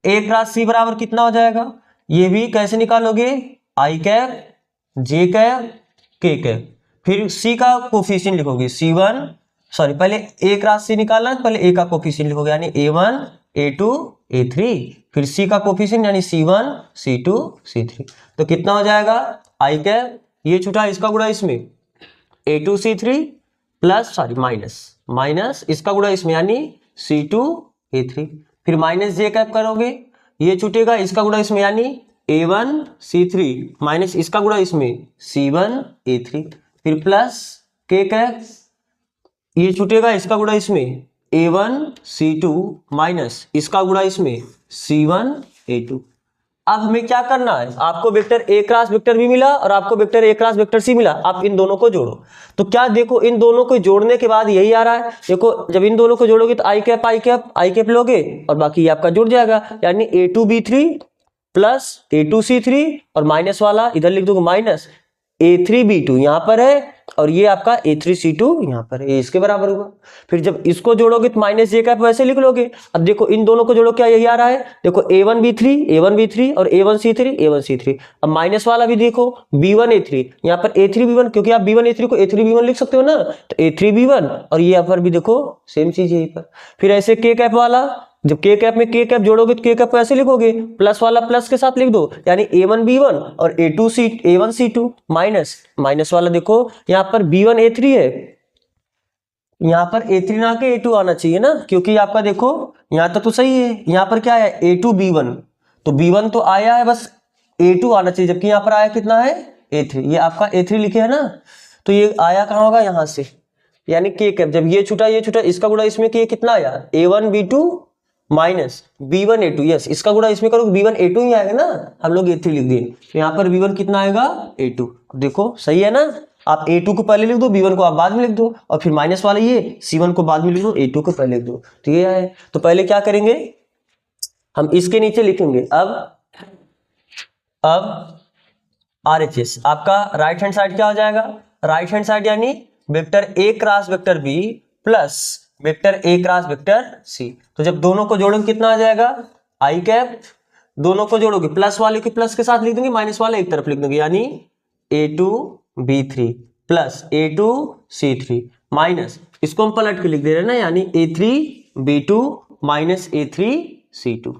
A क्रॉस C बराबर कितना हो जाएगा, ये भी कैसे निकालोगे आई cap J cap K cap, फिर C का कोफिशिएंट लिखोगे C1 सॉरी पहले A क्रॉस C निकालना है, पहले A का कोफिशिएंट लिखोगे यानी A1 A2 A3 फिर C का कोफिशिएंट यानी C1 C2 C3। तो कितना हो जाएगा आई कैप, ये छूटा इसका गुणा इसमें A2 C3 plus sorry minus इसका गुणा इसमें यानी C2 A3 फिर माइनस जे कैप करोगे, ये छूटेगा इसका गुणा इसमें यानी A1 C3 माइनस इसका गुणा इसमें C1 A3 फिर प्लस के कैप, ये छूटेगा इसका गुणा इसमें A1 C2 माइनस इसका गुणा इसमें C1 A2। अब हमें क्या करना है, आपको vector A cross vector B मिला और आपको vector A cross vector C मिला, आप इन दोनों को जोड़ो। तो क्या देखो इन दोनों को जोड़ने के बाद यही आ रहा है, देखो जब इन दोनों को जोड़ोगे तो आई कैप लोगे और बाकी ये आपका जुड़ जाएगा यानी A2 B3 plus A2 C3 और माइनस वाला इधर लिख दोगे माइनस A3 B2 यहाँ पर है और ये आपका A3 C2 यहाँ पर है, ये इसके बराबर होगा। फिर जब इसको जोड़ोगे तो माइनस जे कैप वैसे लिख लोगे। अब देखो इन दोनों को जोड़ो क्या यही आ रहा है, देखो A1 B3 और A1 C3 अब माइनस वाला भी देखो B1 A3 यहाँ पर A3 B1, क्योंकि आप B1 A3 को A3 B1 लिख सकते हो ना, तो A3 B1 और ये यहाँ पर भी देखो सेम चीज यहीं पर। फिर ऐसे के कैप वाला, जब के कैप में के कैप जोड़ोगे तो के कैप ऐसे लिखोगे प्लस वाला प्लस के साथ लिख दो यानी A1 B1 और A1 C2 माइनस वाला देखो यहाँ पर B1 A3 है, यहाँ पर A3 ना के A2 आना चाहिए ना, क्योंकि आपका देखो यहाँ तक तो सही है, यहाँ पर क्या है A2 B1 तो B1 तो आया है, बस A2 आना चाहिए, जबकि यहाँ पर आया कितना है A3, ये आपका A3 लिखे है ना, तो ये आया कहाँ होगा यहाँ से यानी के कैप, जब ये छूटा इसका गुणा इसमें कि कितना आया A1 B2 minus b1a2, yes इसका गुणा इसमें करोगे b1a2 ही आएगा ना, हम लोग a3 लिख दिए, तो यहाँ पर b1 कितना आएगा a2। देखो सही है ना, आप a2 को पहले लिख दो, b1 को आप बाद में लिख दो, और फिर माइनस वाला ये c1 को बाद में लिख दो, a2 को पहले लिख दो, तो ये है। तो पहले क्या करेंगे, हम इसके नीचे लिखेंगे अब RHS, आपका राइट हैंड साइड क्या हो जाएगा, राइट हैंड साइड यानी vector a cross vector b plus vector a cross vector c। तो जब दोनों को जोड़ोगे कितना आ जाएगा i कैप, दोनों को जोड़ोगे प्लस वाले के प्लस के साथ लिख देंगे, माइनस वाले एक तरफ लिख देंगे, यानी a2 b3 plus a2 c3 minus इसको हम पलट के लिख दे रहे हैं ना, यानी a3 b2 minus a3 c2।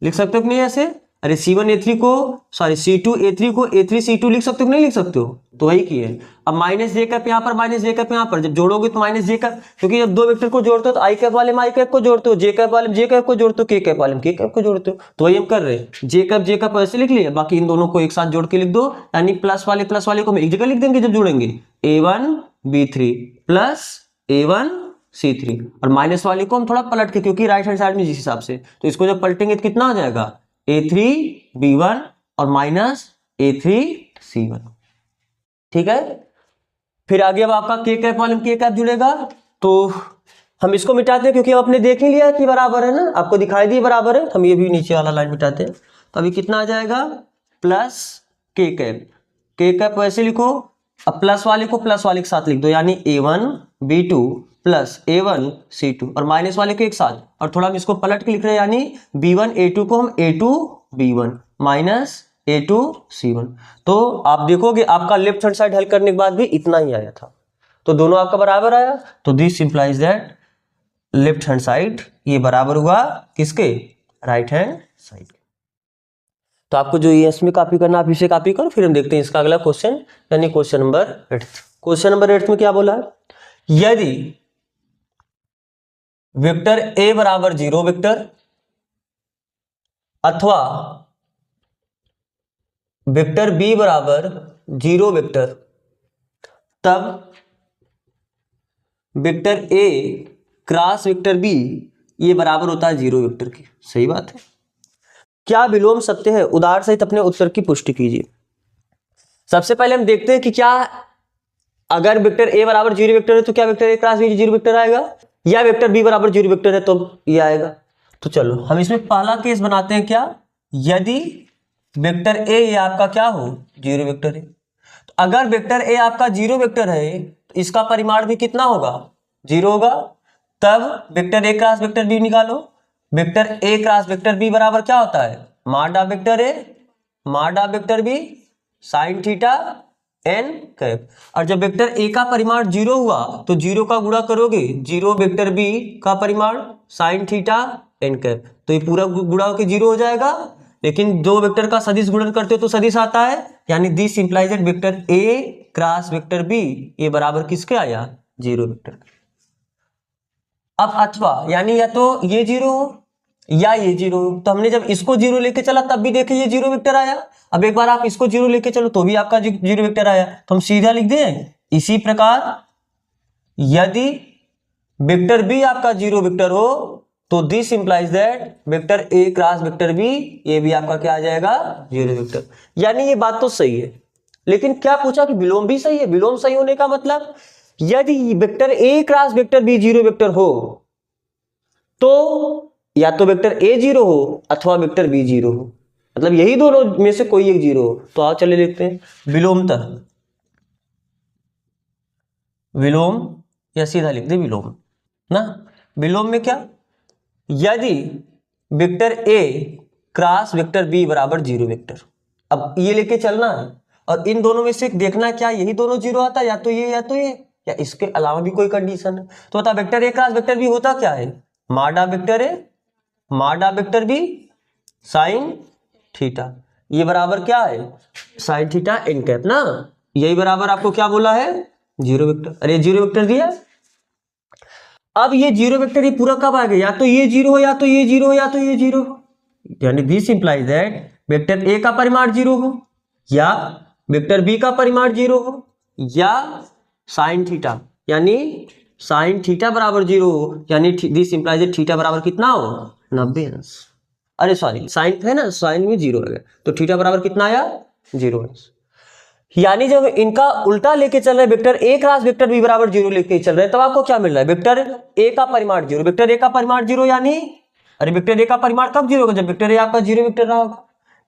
लिख सकते हो कि नहीं ऐसे, अरे C1 A3 को सॉरी C2 A3 को A3 C2 लिख सकते हो कि नहीं लिख सकते हो, तो वही की है। अब माइनस जे कैप यहाँ पर, माइनस जे कैप यहाँ पर, जब जोड़ोगे तो माइनस जे कैप, क्योंकि जब दो वेक्टर को जोड़ते हो तो आई कैप वाले में आई कैप को जोड़ते हो, जे कैप वाले में जे कैप को जोड़ते हो, के कैप वाले में के कैप को जोड़ते हो, तो वही हम कर रहे हैं, जे कैप ऐसे लिख लिया, बाकी इन दोनों को एक साथ जोड़ के लिख दो, यानी प्लस वाले को हम एक जगह लिख देंगे जब जोड़ेंगे, A1 B3 plus A1 C3, और माइनस वाले को हम थोड़ा पलट के, क्योंकि राइट हैंड साइड में जिस हिसाब से, तो इसको जब पलटेंगे तो कितना आ जाएगा A3 B1 और माइनस A3 C1, ठीक है। फिर आगे अब आपका के कैप वाले में के कैप जुड़ेगा, तो हम इसको मिटाते हैं, क्योंकि अब आपने देख ही लिया कि बराबर है ना, आपको दिखाई दी बराबर है, हम ये भी नीचे वाला लाइन मिटाते हैं। तो अभी कितना आ जाएगा प्लस के कैप वैसे लिखो, अब प्लस वाले को प्लस वाले के साथ लिख दो, यानी A1 B2 plus A1 C2, और माइनस वाले को एक साथ, और थोड़ा हम इसको पलट के लिख रहे हैं, यानी B1 A2 को हम A2 B1 minus A2 C1। तो आप देखोगे आपका लेफ्ट हैंड साइड हल करने के बाद भी इतना ही आया था, तो दोनों आपका बराबर आया, तो this implies that left hand side ये बराबर हुआ किसके, राइट हैंड साइड। तो आपको जो ये इसमें कॉपी करना आप इसे कॉपी करो, फिर हम देखते हैं इसका अगला क्वेश्चन, यानी क्वेश्चन नंबर 8। क्वेश्चन नंबर 8 में क्या बोला है, यदि वेक्टर a बराबर 0 वेक्टर अथवा वेक्टर b बराबर 0 वेक्टर, तब vector a cross vector b ये बराबर होता है 0 वेक्टर के। सही बात है, क्या विलोम सत्य है, उदाहरण सहित अपने उत्तर की पुष्टि कीजिए। सबसे पहले हम देखते हैं कि क्या अगर वेक्टर a बराबर 0 वेक्टर है तो क्या vector a cross b 0 vector आएगा, या वेक्टर b बराबर 0 वेक्टर है तो ये आएगा। तो चलो हम इसमें पहला केस बनाते हैं, क्या, यदि वेक्टर a ये आपका क्या हो 0 वेक्टर है, तो अगर वेक्टर a आपका 0 वेक्टर है तो इसका परिमाण भी कितना होगा 0 होगा, तब vector a cross vector b निकालो, vector a cross vector b बराबर क्या होता है, माड ऑफ वेक्टर a माड of vector b sine theta n cap, और जब वेक्टर a का परिमाण 0 हुआ तो 0 का गुणा करोगे 0 वेक्टर b का परिमाण साइन थीटा n कैप, तो ये पूरा गुणा होकर 0 हो जाएगा। लेकिन दो वेक्टर का सदिश गुणन करते हो तो सदिश आता है, यानी this implies that vector a cross vector b ये बराबर किसके आया 0 वेक्टर। अब अथवा यानी या तो ये 0 हो या ये 0 हो, तो हमने जब इसको 0 लेके चला तब भी देखे ये 0 वेक्टर आया, अब एक बार आप इसको 0 लेके चलो तो भी आपका 0 वेक्टर आया, तो हम सीधा लिख दें इसी प्रकार यदि वेक्टर b आपका 0 वेक्टर हो तो this implies that vector a cross vector b ये भी आपका क्या आ जाएगा 0 वेक्टर। यानी ये बात तो सही है, लेकिन क्या पूछा कि विलोम भी सही है। विलोम सही होने का मतलब यदि vector a cross vector b 0 vector हो तो या तो वेक्टर a 0 हो अथवा वेक्टर b 0 हो, मतलब यही दोनों में से कोई एक 0 हो। तो आओ चले देखते हैं विलोमतः, विलोम या सीधा लिख दे विलोम ना। विलोम में क्या, यदि vector a cross vector b बराबर 0 वेक्टर, अब ये लेके चलना है और इन दोनों में से देखना क्या यही दोनों 0 आता है, या तो ये या इसके अलावा भी कोई कंडीशन है। तो बता vector a cross vector b होता क्या है, माड ऑफ वेक्टर a माड of vector b sine theta, ये बराबर क्या है साइन थीटा n कैप ना, यही बराबर आपको क्या बोला है 0 वेक्टर। अरे 0 वेक्टर दिया, अब ये 0 वेक्टर ये पूरा कब आएगा, या तो ये 0 हो या तो ये 0 हो या तो ये 0 हो, यानी this implies that vector a का परिमाण 0 हो या वेक्टर b का परिमाण 0 हो या साइन थीटा यानी साइन थीटा बराबर 0 हो, यानी दिस इंप्लाइज दैट थीटा बराबर कितना हो 90 अंश। अरे सॉरी, साइन है ना, साइन में 0 है तो थीटा बराबर कितना आया 0 अंश। यानी जब इनका उल्टा लेके चल रहे हैं vector A cross vector B बराबर 0 लेके चल रहे हैं, तब आपको क्या मिल रहा है, वेक्टर ए का परिमाण 0, वेक्टर ए का परिमाण 0 यानी, अरे वेक्टर ए का परिमाण कब 0 होगा, जब वेक्टर ए आपका 0 वेक्टर रहा होगा।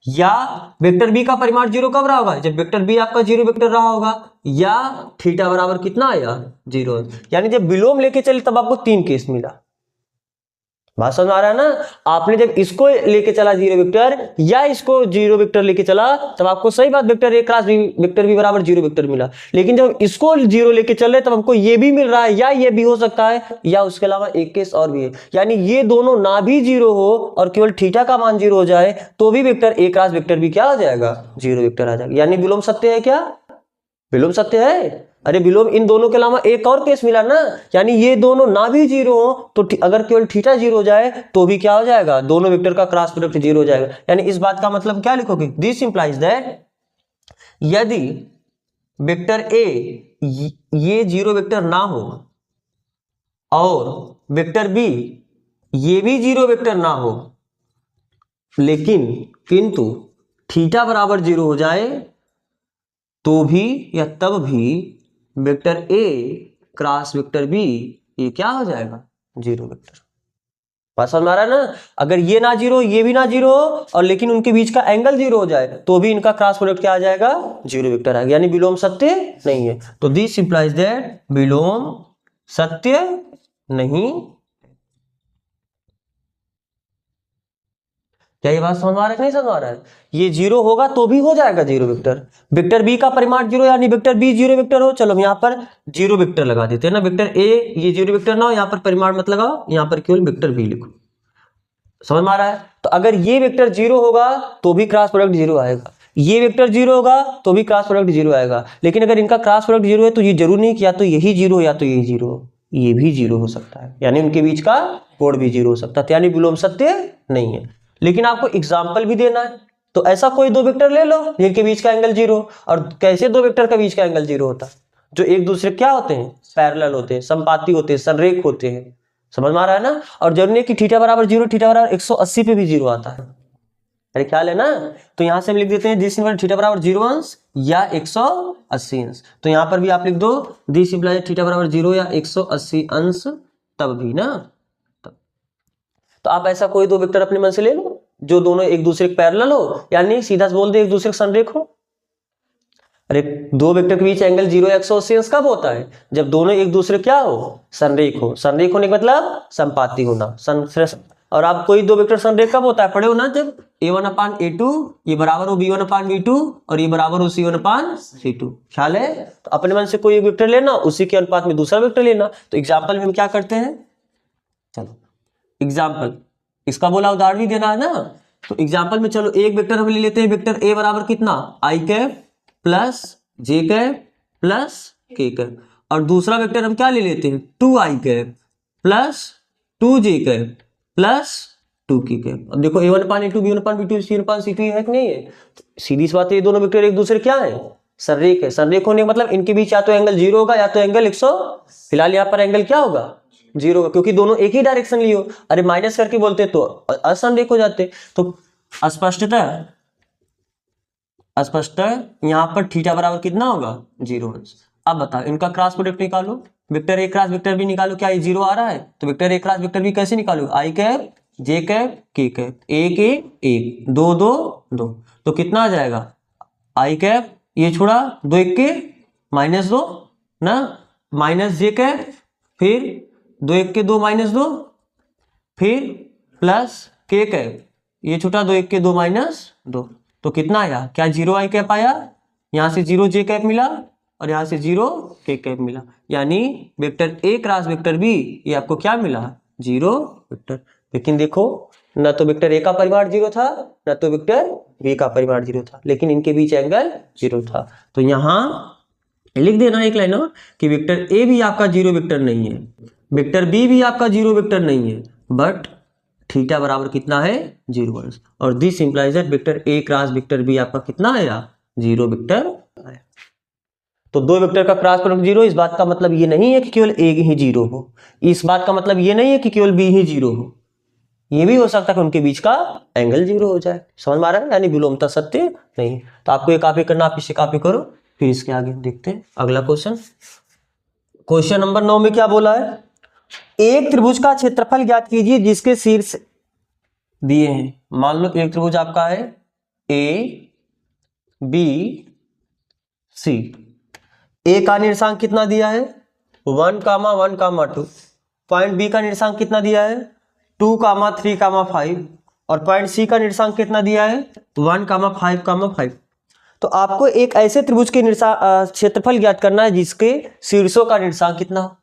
या वेक्टर बी का परिमाण 0 कब रहा होगा, जब वेक्टर बी आपका 0 वेक्टर रहा होगा। या थीटा बराबर कितना आया 0, यानी जब विलोम लेके चले तब आपको 3 केस मिला। बात समझ आ रहा है ना। आपने जब इसको लेके चला 0 वेक्टर या इसको 0 वेक्टर लेके चला तब आपको सही बात vector A cross vector B बराबर 0 वेक्टर मिला। लेकिन जब इसको 0 लेके चल रहे तब हमको ये भी मिल रहा है, या ये भी हो सकता है, या उसके अलावा एक केस और भी है, यानी ये दोनों ना भी 0 हो और केवल थीटा का मान 0 हो जाए तो भी vector A cross vector B क्या हो जाएगा 0 वेक्टर आ जाएगा। यानी विलोम सत्य है। क्या विलोम सत्य है? अरे विलोम इन दोनों के अलावा एक और केस मिला ना, यानी ये दोनों ना भी 0 हो तो अगर केवल थीटा 0 हो जाए तो भी क्या हो जाएगा, दोनों वेक्टर का क्रॉस प्रोडक्ट 0 हो जाएगा। यानी इस बात का मतलब क्या लिखोगे, दिस इंप्लाइज दैट यदि वेक्टर ए ये 0 वेक्टर ना हो और वेक्टर बी ये भी 0 वेक्टर ना हो, लेकिन किंतु थीटा बराबर 0 हो जाए तो भी या तब भी vector A cross vector B ये क्या हो जाएगा 0 वेक्टर। बात समझ में आ रहा है ना। अगर ये ना 0 ये भी ना 0 हो और लेकिन उनके बीच का एंगल 0 हो जाए तो भी इनका क्रॉस प्रोडक्ट क्या आ जाएगा 0 वेक्टर आएगा, यानी विलोम सत्य नहीं है। तो दिस इंप्लाइज दैट विलोम सत्य नहीं। क्या ये बात समझ में आ रहा है कि नहीं समझ में आ रहा है? ये 0 होगा तो भी हो जाएगा 0 वेक्टर। वेक्टर बी का परिमाण 0 यानी वेक्टर बी 0 वेक्टर हो। चलो हम यहाँ पर 0 वेक्टर लगा देते हैं ना, वेक्टर ए ये 0 वेक्टर ना हो, यहाँ पर परिमाण मत लगाओ, यहाँ पर केवल वेक्टर बी लिखो। समझ में आ रहा है? तो अगर ये वेक्टर 0 होगा तो भी क्रॉस प्रोडक्ट 0 आएगा, ये वेक्टर 0 होगा तो भी क्रॉस प्रोडक्ट 0 आएगा। लेकिन अगर इनका क्रॉस प्रोडक्ट 0 है तो ये जरूर नहीं कि या तो यही 0 हो या तो यही 0 हो, ये भी 0 हो सकता है, यानी उनके बीच का कोण भी 0 हो सकता है, यानी विलोम सत्य नहीं है। लेकिन आपको एग्जाम्पल भी देना है, तो ऐसा कोई 2 वेक्टर ले लो जिनके बीच का एंगल 0। और कैसे 2 वेक्टर के बीच का एंगल 0 होता है, जो एक दूसरे क्या होते हैं, पैरेलल होते हैं, समपाती होते हैं, संरेख होते हैं। समझ में आ रहा है ना। और जरूरी नहीं कि थीटा बराबर 0 थीटा बराबर 180 पे भी 0 आता है, अरे ख्याल है ना। तो यहां से हम लिख देते हैं दिस इंप्लाइज थीटा बराबर 0 अंश या 180 अंश। तो यहां पर भी आप लिख दो दिस इंप्लाइज थीटा बराबर 0 या 180 अंश, तब भी ना तब। तो आप ऐसा कोई 2 वेक्टर अपने मन से ले लो जो दोनों एक दूसरे के पैरेलल हो, यानी सीधा बोल दे एक दूसरे के संरेख हो। अरे 2 वेक्टर के बीच एंगल 0 180 अंश कब होता है, जब दोनों एक दूसरे क्या हो, संरेख हो। संरेख होने का मतलब समपाती होना। और आप कोई 2 वेक्टर संरेख कब होता है, पढ़े हो ना, जब a1/a2 ये बराबर हो b1/b2 और ये बराबर हो c1/c2। ख्याल है? तो अपने मन से कोई एक वेक्टर लेना, उसी के अनुपात में दूसरा वेक्टर लेना। तो एग्जाम्पल में हम क्या करते हैं, चलो एग्जाम्पल इसका बोला उदाहरण भी देना है ना। तो एग्जाम्पल में चलो एक वेक्टर हम ले लेते हैं, वेक्टर a बराबर कितना i cap plus j cap plus k cap, और दूसरा वेक्टर हम क्या ले लेते हैं 2i cap plus 2j cap plus 2k cap. अब देखो a1/a2 b1/b2 c1/c2 है कि नहीं है, सीधी सी बात है, ये दोनों वेक्टर एक दूसरे क्या है, संरेख है। संरेख होने का मतलब इनके बीच या तो एंगल 0 होगा या तो एंगल 100, फिलहाल यहाँ पर एंगल क्या होगा 0 होगा, क्योंकि दोनों एक ही डायरेक्शन लियो। अरे माइनस करके बोलते तो असंरेख हो जाते। तो स्पष्टतः यहाँ पर थीटा बराबर कितना होगा 0 अंश। अब बताओ इनका क्रॉस प्रोडक्ट निकालो, vector A cross vector B निकालो, क्या ये 0 आ रहा है, तो vector A cross vector B कैसे निकालो, I cap J cap K cap, एक एक 2 2 2, तो कितना आ जाएगा आई कैप, ये छोड़ा 2 1 के -2 ना, माइनस जे कैप, फिर 2 1 के 2 -2, फिर प्लस के कैप, ये छूटा 2 1 के 2 -2, तो कितना आया, क्या 0 आई कैप आया, यहां से 0 जे कैप मिला और यहां से 0 के कैप मिला, यानी vector A cross vector B ये आपको क्या मिला 0 वेक्टर। लेकिन देखो ना तो वेक्टर ए का परिमाण 0 था ना तो वेक्टर बी का परिमाण 0 था, लेकिन इनके बीच एंगल 0 था। तो यहां लिख देना एक लाइन और कि वेक्टर ए भी आपका 0 वेक्टर नहीं है, वेक्टर बी भी आपका 0 वेक्टर नहीं है, बट थीटा बराबर कितना है 0 अंश, और this implies that vector A cross vector B आपका कितना आया 0 वेक्टर आया। तो दो वेक्टर का क्रॉस प्रोडक्ट 0, इस बात का मतलब ये नहीं है कि केवल ए ही 0 हो, इस बात का मतलब ये नहीं है कि केवल बी ही 0 हो, ये भी हो सकता है कि उनके बीच का एंगल 0 हो जाए। समझ में आ रहा है, यानी विलोमता सत्य नहीं। तो आपको ये कॉपी करना, आप इसे कॉपी करो, फिर इसके आगे देखते हैं अगला क्वेश्चन। क्वेश्चन नंबर 9 में क्या बोला है, एक त्रिभुज का क्षेत्रफल ज्ञात कीजिए जिसके शीर्ष दिए हैं। मान लो एक त्रिभुज आपका है ए बी सी, ए का निर्देशांक कितना दिया है 1, 1, 2, पॉइंट बी का निर्देशांक कितना दिया है 2, 3, 5, और पॉइंट सी का निर्देशांक कितना दिया है 1, 5, 5। तो आपको एक ऐसे त्रिभुज के क्षेत्रफल ज्ञात करना है जिसके शीर्षों का निर्देशांक कितना हो।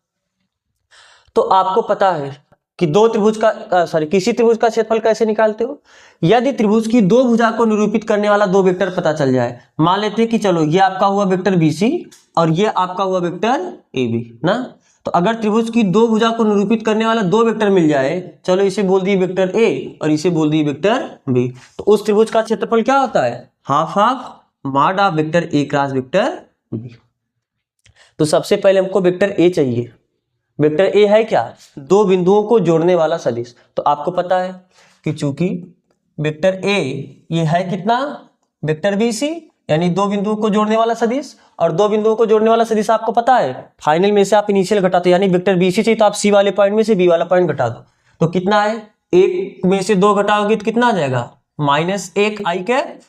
तो आपको पता है कि दो त्रिभुज का किसी त्रिभुज का क्षेत्रफल कैसे निकालते हो, यदि त्रिभुज की दो भुजा को निरूपित करने वाला दो वेक्टर पता चल जाए। मान लेते हैं कि चलो ये आपका हुआ वेक्टर BC और ये आपका हुआ वेक्टर AB ना। तो अगर त्रिभुज की दो भुजा को निरूपित करने वाला दो वेक्टर मिल जाए, चलो इसे बोल दिए वेक्टर A और इसे बोल दिए वेक्टर B, तो उस त्रिभुज का क्षेत्रफल क्या होता है half of mod of vector A cross vector B। तो सबसे पहले हमको वेक्टर A चाहिए। वेक्टर A है क्या, दो बिंदुओं को जोड़ने वाला सदिश। तो आपको पता है कि चूंकि वेक्टर A ये है कितना वेक्टर BC, यानी दो बिंदुओं को जोड़ने वाला सदिश, और दो बिंदुओं को जोड़ने वाला सदिश आपको पता है फाइनल में से आप इनिशियल घटाते, यानी वेक्टर BC चाहिए तो आप C वाले पॉइंट में से B वाला पॉइंट घटा दो। तो कितना है, एक में से दो घटाओगे तो कितना आ जाएगा -1 i कैप,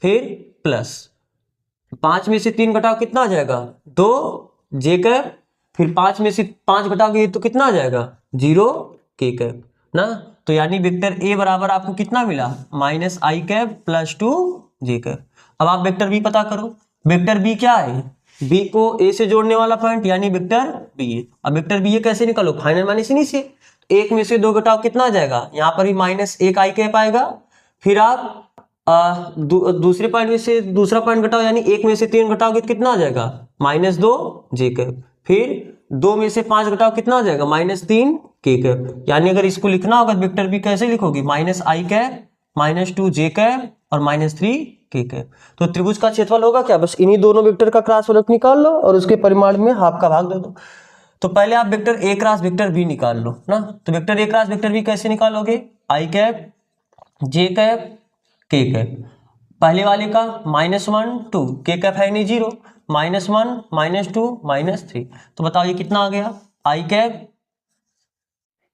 फिर प्लस 5 में से 3 घटाओ कितना आ जाएगा 2 j कैप, फिर 5 में से 5 घटाओगे तो कितना आ जाएगा 0 k कैप ना। तो यानी वेक्टर A बराबर आपको कितना मिला -i cap plus 2 j cap. अब आप वेक्टर B पता करो। वेक्टर B क्या है, B को A से जोड़ने वाला पॉइंट यानी वेक्टर B है। अब वेक्टर B कैसे निकालो, फाइनल माइनस इन्हीं से, एक में से दो घटाओ कितना आ जाएगा, यहाँ पर भी -1 i कैप आएगा, फिर आप दूसरे पॉइंट में से दूसरा पॉइंट घटाओ, यानी एक में से 3 घटाओगे तो कितना आ जाएगा -2 j कैप, फिर 2 में से 5 घटाओ कितना आ जाएगा -3 k कैप। यानी अगर इसको लिखना होगा तो वेक्टर B कैसे लिखोगे -i कैप -2 j कैप और -3 k कैप। तो त्रिभुज का क्षेत्रफल होगा क्या, बस इन्हीं दोनों वेक्टर का क्रॉस प्रोडक्ट निकाल लो और उसके परिमाण में हाफ का भाग दे दो। तो पहले आप vector A cross vector B निकाल लो ना। तो vector A cross vector B कैसे निकालोगे, i cap j cap k cap, पहले वाले का -1 2 k कैप है नहीं 0, -1 -2 -3। तो बताओ ये कितना आ गया, i कैप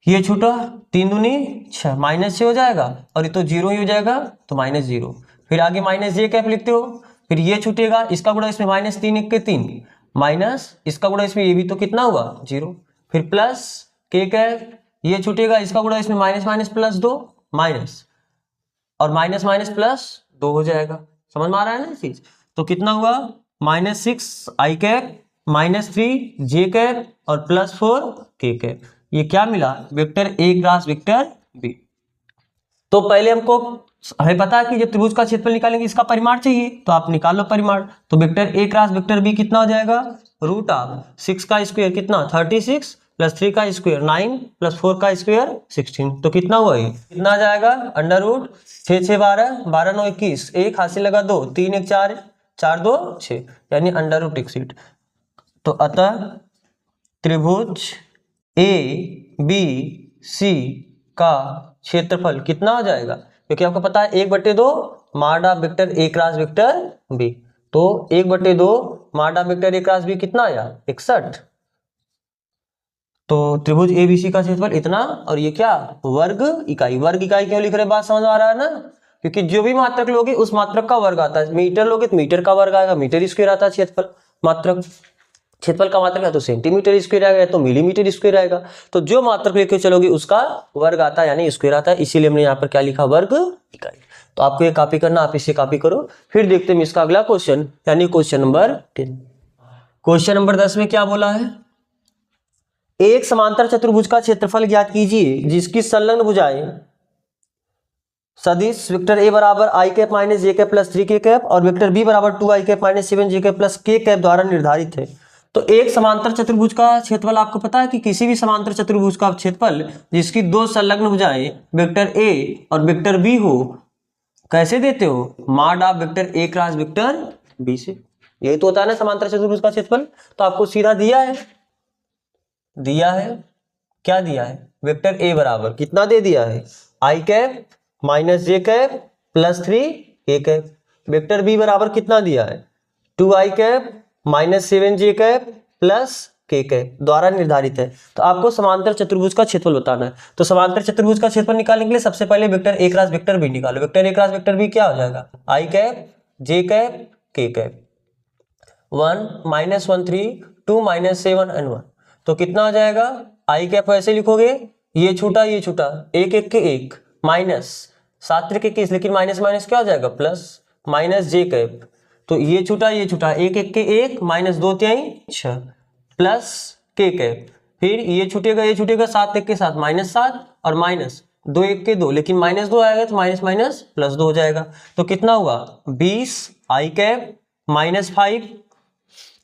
ये छूटा 3 दूनी 6, -6 हो जाएगा और ये तो 0 ही हो जाएगा तो -0, फिर आगे -j कैप लिखते हो, फिर ये छूटेगा, इसका गुणा इसमें -3 1 के 3 माइनस इसका गुणा इसमें ये भी तो कितना हुआ 0, फिर प्लस k कैप ये छूटेगा, इसका गुणा इसमें माइनस प्लस 2 माइनस और माइनस प्लस 2 हो जाएगा। समझ में आ रहा है ना चीज। तो कितना हुआ -6 i कैप -3 j कैप और +4 k कैप। ये क्या मिला vector A cross vector B। तो पहले हमको हमें पता है कि जब त्रिभुज का क्षेत्रफल निकालेंगे इसका परिमाण चाहिए, तो आप निकाल लो परिमाण। तो vector A cross vector B कितना हो जाएगा, √6 का स्क्वायर कितना 36 प्लस 3 का स्क्वायर 9 प्लस 4 का स्क्वायर 16। तो कितना हुआ ये, कितना आ जाएगा √6 6 12 12 9 21, 1 हाथ से लगा 2 3 1 4 4 2 6, यानी √6। तो अतः त्रिभुज ABC का क्षेत्रफल कितना हो जाएगा, क्योंकि आपको पता है 1/2 mod of vector A cross vector B। तो 1/2 mod of vector A cross B कितना आया 61। तो त्रिभुज ABC का क्षेत्रफल इतना, और ये क्या वर्ग इकाई। वर्ग इकाई क्यों लिख रहे, बात समझ आ रहा है ना, क्योंकि जो भी मात्रक लोगे उस मात्रक का वर्ग आता है। मीटर लोगे तो मीटर का वर्ग आएगा, मीटर स्क्वायर आता है क्षेत्रफल मात्रक, क्षेत्रफल का मात्रक है तो सेंटीमीटर स्क्वायर आएगा तो मिलीमीटर स्क्वायर आएगा। तो जो मात्रक लेके चलोगे उसका वर्ग आता है यानी स्क्वायर आता है, इसीलिए हमने यहाँ पर क्या लिखा वर्ग इकाई। तो आपको ये कॉपी करना, आप इसे कॉपी करो। फिर देखते हैं इसका अगला क्वेश्चन, यानी क्वेश्चन नंबर 10। क्वेश्चन नंबर 10 में क्या बोला है, एक समांतर चतुर्भुज का क्षेत्रफल ज्ञात कीजिए जिसकी संलग्न भुजाएं सदिश वेक्टर A बराबर i cap minus j cap plus 3 k cap और वेक्टर B बराबर 2i cap minus 7 j cap plus k cap द्वारा निर्धारित है। तो एक समांतर चतुर्भुज का क्षेत्रफल आपको पता है कि किसी भी समांतर चतुर्भुज का क्षेत्रफल जिसकी दो संलग्न भुजाएं वेक्टर A और वेक्टर B हो, कैसे देते हो, mod of vector A cross vector B से। यही तो होता है ना समांतर चतुर्भुज का क्षेत्रफल। तो आपको सीधा दिया है क्या दिया है, वेक्टर ए बराबर कितना दे दिया है, I cap minus J cap plus 3 A cap. Vector B बराबर कितना दिया है, 2 आई कैप माइनस 7 जे कैप प्लस के कैप द्वारा निर्धारित है। तो आपको समांतर चतुर्भुज का क्षेत्रफल बताना है। तो समांतर चतुर्भुज का क्षेत्रफल निकालने के लिए सबसे पहले vector A cross vector B निकालो। Vector A cross vector B क्या हो जाएगा, I cap J cap K cap, 1 minus 1 3 2 minus 7 and 1। तो कितना हो जाएगा, आई कैप ऐसे लिखोगे, ये छूटा एक एक के एक माइनस 7 त्रिक 21, लेकिन माइनस माइनस क्या हो जाएगा प्लस, माइनस जे कैप। तो ये छूटा एक एक के एक माइनस 2 तिहाई 6 प्लस के कैप। फिर ये छूटेगा 7 एक के 7 माइनस 7 और माइनस 2 एक के 2, लेकिन माइनस 2 आएगा तो माइनस माइनस प्लस 2 हो जाएगा। तो कितना हुआ 20 आई कैप माइनस 5,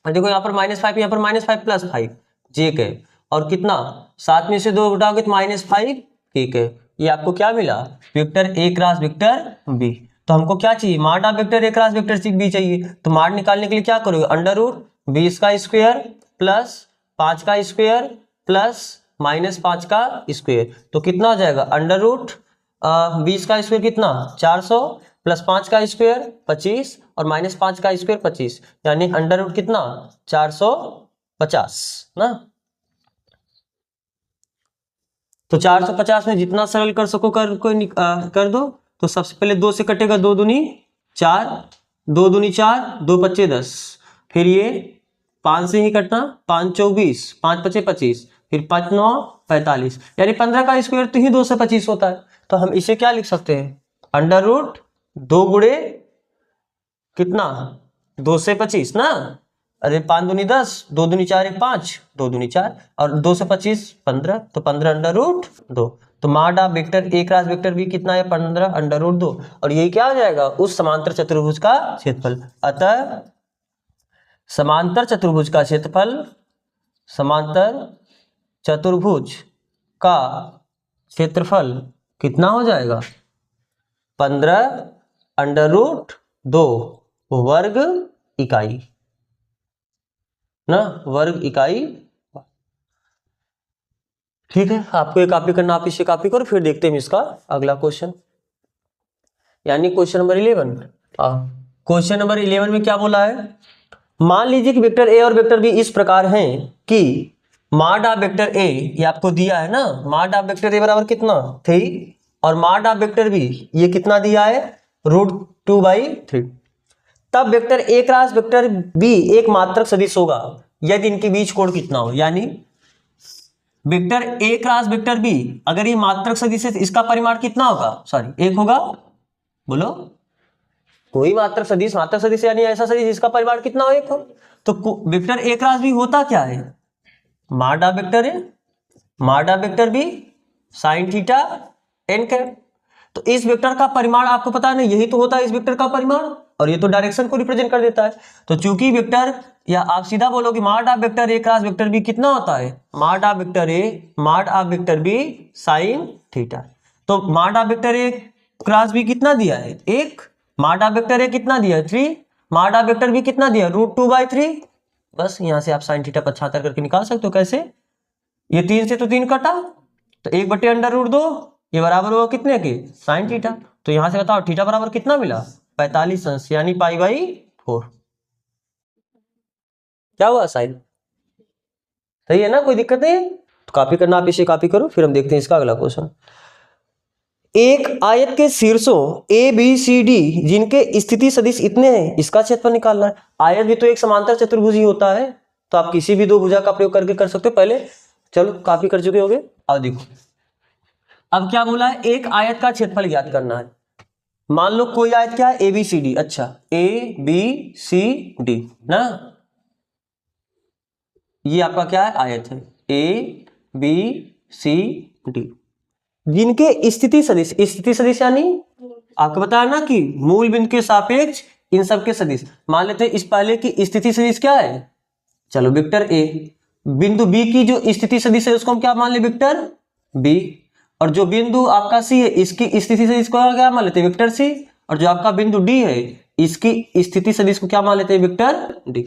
देखो यहाँ पर -5 यहाँ पर -5 प्लस 5 जे कैप, और कितना 7 में से 2 उठाओगे तो -5 के कैप। ये आपको क्या मिला, vector A cross vector B. तो हमको क्या चाहिए, mod of vector A cross vector B चाहिए। तो माड निकालने के लिए क्या करोगे, अंडर रूट 20 का स्क्वायर प्लस 5 का स्क्वायर प्लस -5 का स्क्वायर। तो कितना हो जाएगा, अंडर रूट 20 का स्क्वायर कितना 400 प्लस 5 का स्क्वायर 25 और -5 का स्क्वायर 25, यानी अंडर रूट कितना 450 ना। तो 450 में जितना सरल कर सको कर दो। तो सबसे पहले 2 से कटेगा 2 दूनी 4, 2 दूनी 4, 2 पच्चे 10, फिर ये 5 से ही कटना, 5 24, 5 पच्चे 25, फिर 5 9 45, यानी 15 का स्क्वायर तो ही 2 से 25 होता है। तो हम इसे क्या लिख सकते हैं, अंडर रूट 2 गुणे कितना 2 से 25 ना, अरे 5 दूनी 10, 2 दूनी 4 1 5, 2 दूनी 4 और 2 से 25 15, तो 15 अंडर रूट 2। तो mod of vector A cross vector B कितना है 15 अंडर रूट 2, और यही क्या हो जाएगा उस समांतर चतुर्भुज का क्षेत्रफल। अतः समांतर चतुर्भुज का क्षेत्रफल, समांतर चतुर्भुज का क्षेत्रफल कितना हो जाएगा 15 अंडर रूट 2 वर्ग इकाई ना, वर्ग इकाई। ठीक है, आपको ये कॉपी करना, आप इसे कॉपी करो, फिर देखते हैं इसका अगला क्वेश्चन, यानी क्वेश्चन नंबर 11। क्वेश्चन नंबर 11 में क्या बोला है, मान लीजिए कि वेक्टर ए और वेक्टर बी इस प्रकार हैं कि माड ऑफ वेक्टर ए, ये आपको दिया है ना, माड ऑफ वेक्टर ए बराबर कितना 3 और माड ऑफ वेक्टर बी ये कितना दिया है √2/3। तब vector A cross vector B एक मात्रक सदिश होगा यदि इनके बीच कोण कितना हो, यानी vector A cross vector B अगर ये मात्रक सदिश है तो इसका परिमाण कितना होगा, सॉरी 1 होगा। बोलो, कोई मात्रक सदिश यानी ऐसा सदिश जिसका परिमाण कितना हो 1 हो। तो वेक्टर ए क्रॉस बी होता क्या है, mod of vector A mod of vector B sine theta N cap. तो इस वेक्टर का परिमाण आपको पता है ना, यही तो होता है इस वेक्टर का परिमाण, और ये तो डायरेक्शन को रिप्रेजेंट कर देता है। तो चूंकि वेक्टर, या आप सीधा बोलोगे mod of vector A cross vector B कितना होता है, mod of vector A mod of vector B sine theta. तो mod of vector A cross B कितना दिया है 1, माड ऑफ वेक्टर ए कितना दिया है 3, माड ऑफ वेक्टर बी कितना दिया √2/3। बस यहां से आप साइन थीटा 75 करके निकाल सकते हो। कैसे, ये 3 से तो 3 कटा, तो 1/√2 ये बराबर होगा कितने के साइन थीटा। तो यहां से बताओ थीटा बराबर कितना मिला 45 अंश, यानी π/4। क्या हुआ साइन, सही है ना, कोई दिक्कत नहीं। तो कॉपी करना, आप इसे कॉपी करो, फिर हम देखते हैं इसका अगला क्वेश्चन। एक आयत के शीर्षों ए बी सी डी जिनके स्थिति सदिश इतने हैं, इसका क्षेत्रफल निकालना है। आयत भी तो एक समांतर चतुर्भुज ही होता है, तो आप किसी भी 2 भुजा का प्रयोग करके कर सकते हो। पहले चलो कॉपी कर चुके होगे, अब देखो अब क्या बोला है, एक आयत का क्षेत्रफल ज्ञात करना है। मान लो कोई आयत क्या है ए बी सी डी, अच्छा ए बी सी डी ना, ये आपका क्या है आयत है ए बी सी डी जिनके स्थिति सदिश यानी आपको बताया ना कि मूल बिंदु के सापेक्ष इन सब के सदिश। मान लेते हैं इस पहले की स्थिति सदिश क्या है, चलो वेक्टर ए, बिंदु बी की जो स्थिति सदिश है उसको हम क्या मान ले वेक्टर बी, और जो बिंदु आपका सी है इसकी स्थिति सदिश को क्या मान लेते हैं वेक्टर सी, और जो आपका बिंदु डी है इसकी स्थिति सदिश को क्या मान लेते हैं, वेक्टर डी।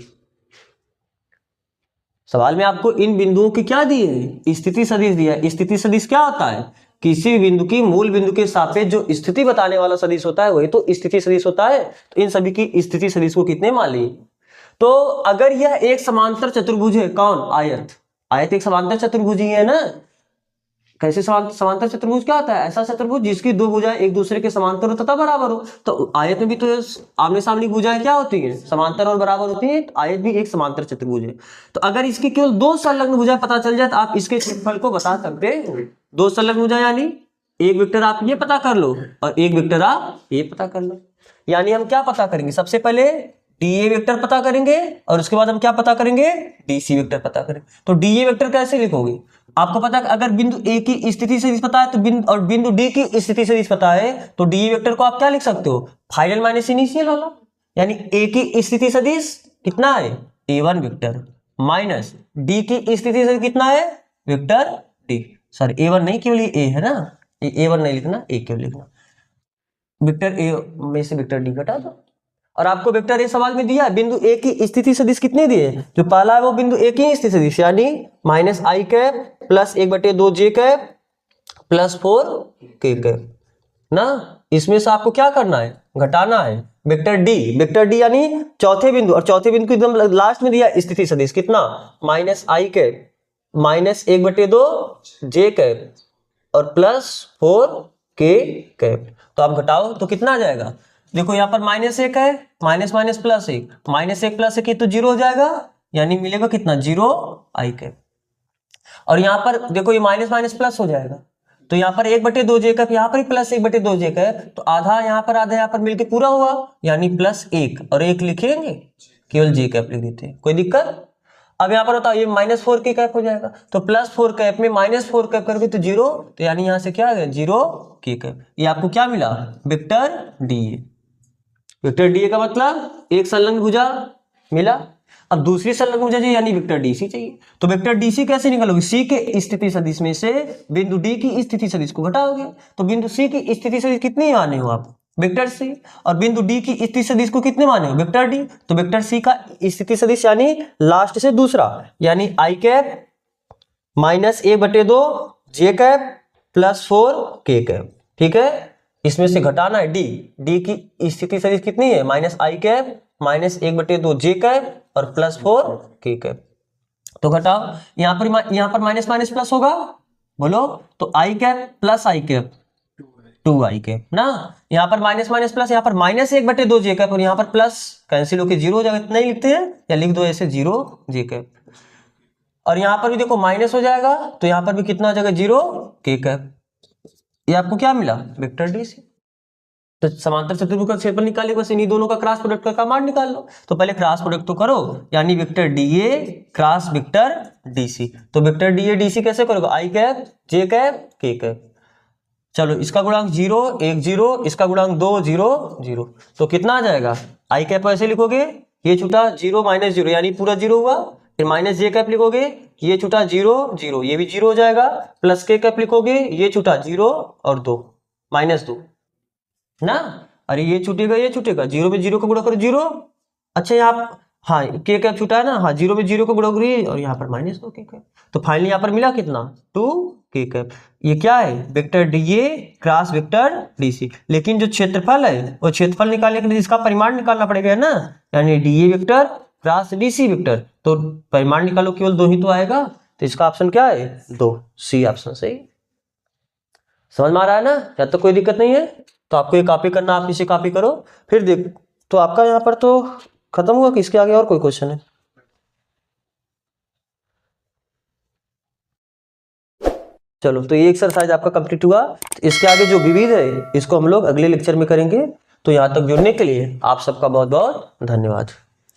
सवाल में आपको इन बिंदुओं की क्या दी है, स्थिति सदिश दिया है। स्थिति सदिश क्या होता है, किसी बिंदु की मूल बिंदु के सापेक्ष जो स्थिति बताने वाला सदिश होता है वही तो स्थिति सदिश होता है। तो इन सभी की स्थिति सदिश को कितने मान लिए। तो अगर यह एक समांतर चतुर्भुज है, कौन, आयत, आयत एक समांतर चतुर्भुज ही है ना। कैसे समांतर चतुर्भुज क्या होता है, ऐसा चतुर्भुज जिसकी दो भुजाएं एक दूसरे के समांतर हो तथा बराबर हो। तो आयत में भी तो आमने सामने भुजाएं क्या होती हैं, समांतर और बराबर होती है। तो आयत भी एक समांतर चतुर्भुज है। तो अगर इसकी केवल दो संलग्न भुजाएं पता चल जाए तो आप इसके क्षेत्रफल को बता सकते हैं। दो संलग्न भुजाएं यानी एक वेक्टर आप ये पता कर लो और एक वेक्टर आप ये पता कर लो। यानी हम क्या पता करेंगे, सबसे पहले डीए वेक्टर पता करेंगे और उसके बाद हम क्या पता करेंगे, डीसी वेक्टर पता करेंगे। तो डीए वेक्टर कैसे लिखोगे, आपको पता है अगर बिंदु ए की स्थिति सदिश पता है तो बिंदु डी की स्थिति सदिश पता है तो डीए वेक्टर को आप क्या लिख सकते हो, फाइनल माइनस इनिशियल वाला। यानी ए की स्थिति सदिश कितना है, ए1 वेक्टर माइनस डी की स्थिति सदिश कितना है, वेक्टर डी। सॉरी ए1 नहीं, केवल ए है ना, ए1 नहीं लिखना, ए केवल लिखना। वेक्टर ए में से वेक्टर डी घटा दो। और आपको वेक्टर ए सवाल में दिया है, बिंदु ए की स्थिति सदिश कितने दिए, जो पहला है वो बिंदु ए की स्थिति सदिश यानी माइनस आई कैप प्लस 1/2 जे कैप प्लस 4 के कैप ना। इसमें से आपको क्या करना है, घटाना है वेक्टर डी यानी चौथे बिंदु, और चौथे बिंदु को एकदम लास्ट में दिया स्थिति सदिश कितना, माइनस आई कैप माइनस 1/2 जे कैप और प्लस 4 के कैप। तो आप घटाओ तो कितना आ जाएगा, देखो यहाँ पर -1 है, माइनस माइनस प्लस 1, -1 प्लस 1 तो 0 हो जाएगा, यानी मिलेगा कितना 0 आई कैप। और यहाँ पर देखो ये माइनस माइनस प्लस हो जाएगा, तो यहाँ पर 1/2 जे कैप, यहाँ पर भी प्लस 1/2 जे कैप, तो आधा यहाँ पर मिलके पूरा हुआ, यानी +1 और 1 लिखेंगे, केवल जे कैप लिख देते हैं, कोई दिक्कत। अब यहाँ पर बताओ ये -4 के कैप हो जाएगा, तो +4 कैप में -4 कैप करके तो 0, तो यानी यहाँ से क्या आ गया 0 के कैप। ये आपको क्या मिला, वेक्टर डी। वेक्टर डी का मतलब एक संलग्न भुजा मिला। अब दूसरी संलग्न भुजा चाहिए यानी वेक्टर डीसी चाहिए। तो वेक्टर डीसी कैसे निकालोगे, सी के स्थिति सदिश में से बिंदु डी की स्थिति सदिश को घटाओगे। तो बिंदु सी की स्थिति सदिश कितनी माने हो आप, वेक्टर सी, और बिंदु डी की स्थिति सदिश को कितने माने हो, वेक्टर डी। तो वेक्टर सी का स्थिति सदिश यानी लास्ट से दूसरा, यानी आई कैप माइनस 1/2 जे कैप प्लस 4 के कैप, ठीक है। इसमें से घटाना है डी की स्थिति सदिश कितनी है, माइनस आई कैप माइनस 1/2 जे कैप और प्लस 4 के कैप। तो घटाओ, यहाँ पर माइनस माइनस प्लस होगा, बोलो, तो आई कैप प्लस आई कैप 2 आई कैप ना। यहाँ पर माइनस माइनस प्लस, यहाँ पर -1/2 जे कैप और यहाँ पर प्लस कैंसिल होकर 0 हो जाएगा, इतना ही लिखते हैं या लिख दो ऐसे 0 जे कैप। और यहाँ पर भी देखो माइनस हो जाएगा, तो यहाँ पर भी कितना हो जाएगा 0 के कैप। ये आपको क्या मिला, वेक्टर डी सी। तो समांतर चतुर्भुज का क्षेत्रफल निकाले, बस इन्हीं दोनों का क्रॉस प्रोडक्ट का मान निकाल लो। तो पहले क्रॉस प्रोडक्ट तो करो, यानी vector DA cross vector DC. तो वेक्टर डीए डीसी कैसे करोगे, आई cap J cap K cap. चलो इसका गुणांक 0 1 0, इसका गुणांक 2 0 0, तो कितना आ जाएगा, आई कैप ऐसे लिखोगे, ये छूटा 0 -0 यानी पूरा 0 हुआ, फिर माइनस जे कैप लिखोगे, ये छूटा 0 0, ये भी 0 हो जाएगा, प्लस के कैप लिखोगे, ये छूटा 0 और 2 -2 ना। अरे ये छूटेगा 0 में 0 को गुणा करो 0। अच्छा यहाँ हाँ के कैप छूटा है ना, हाँ 0 में 0 को गुणा करिए और यहाँ पर -2 के कैप। तो फाइनली यहाँ पर मिला कितना 2 के कैप। ये क्या है, vector DA cross vector DC. लेकिन जो क्षेत्रफल है वो क्षेत्रफल निकालने के लिए इसका परिमाण निकालना पड़ेगा ना, यानी DA vector cross DC vector. तो परिमाण निकालो, केवल 2 ही तो आएगा, तो इसका ऑप्शन क्या है 2, सी ऑप्शन सही। समझ में आ रहा है ना, या तो कोई दिक्कत नहीं है। तो आपको ये कॉपी करना, आप इसे कॉपी करो, फिर देख। तो आपका यहाँ पर तो खत्म हुआ कि इसके आगे और कोई क्वेश्चन है। चलो तो ये एक्सरसाइज आपका कंप्लीट हुआ। तो इसके आगे जो विविध है इसको हम लोग अगले लेक्चर में करेंगे। तो यहाँ तक जुड़ने के लिए आप सबका बहुत बहुत धन्यवाद।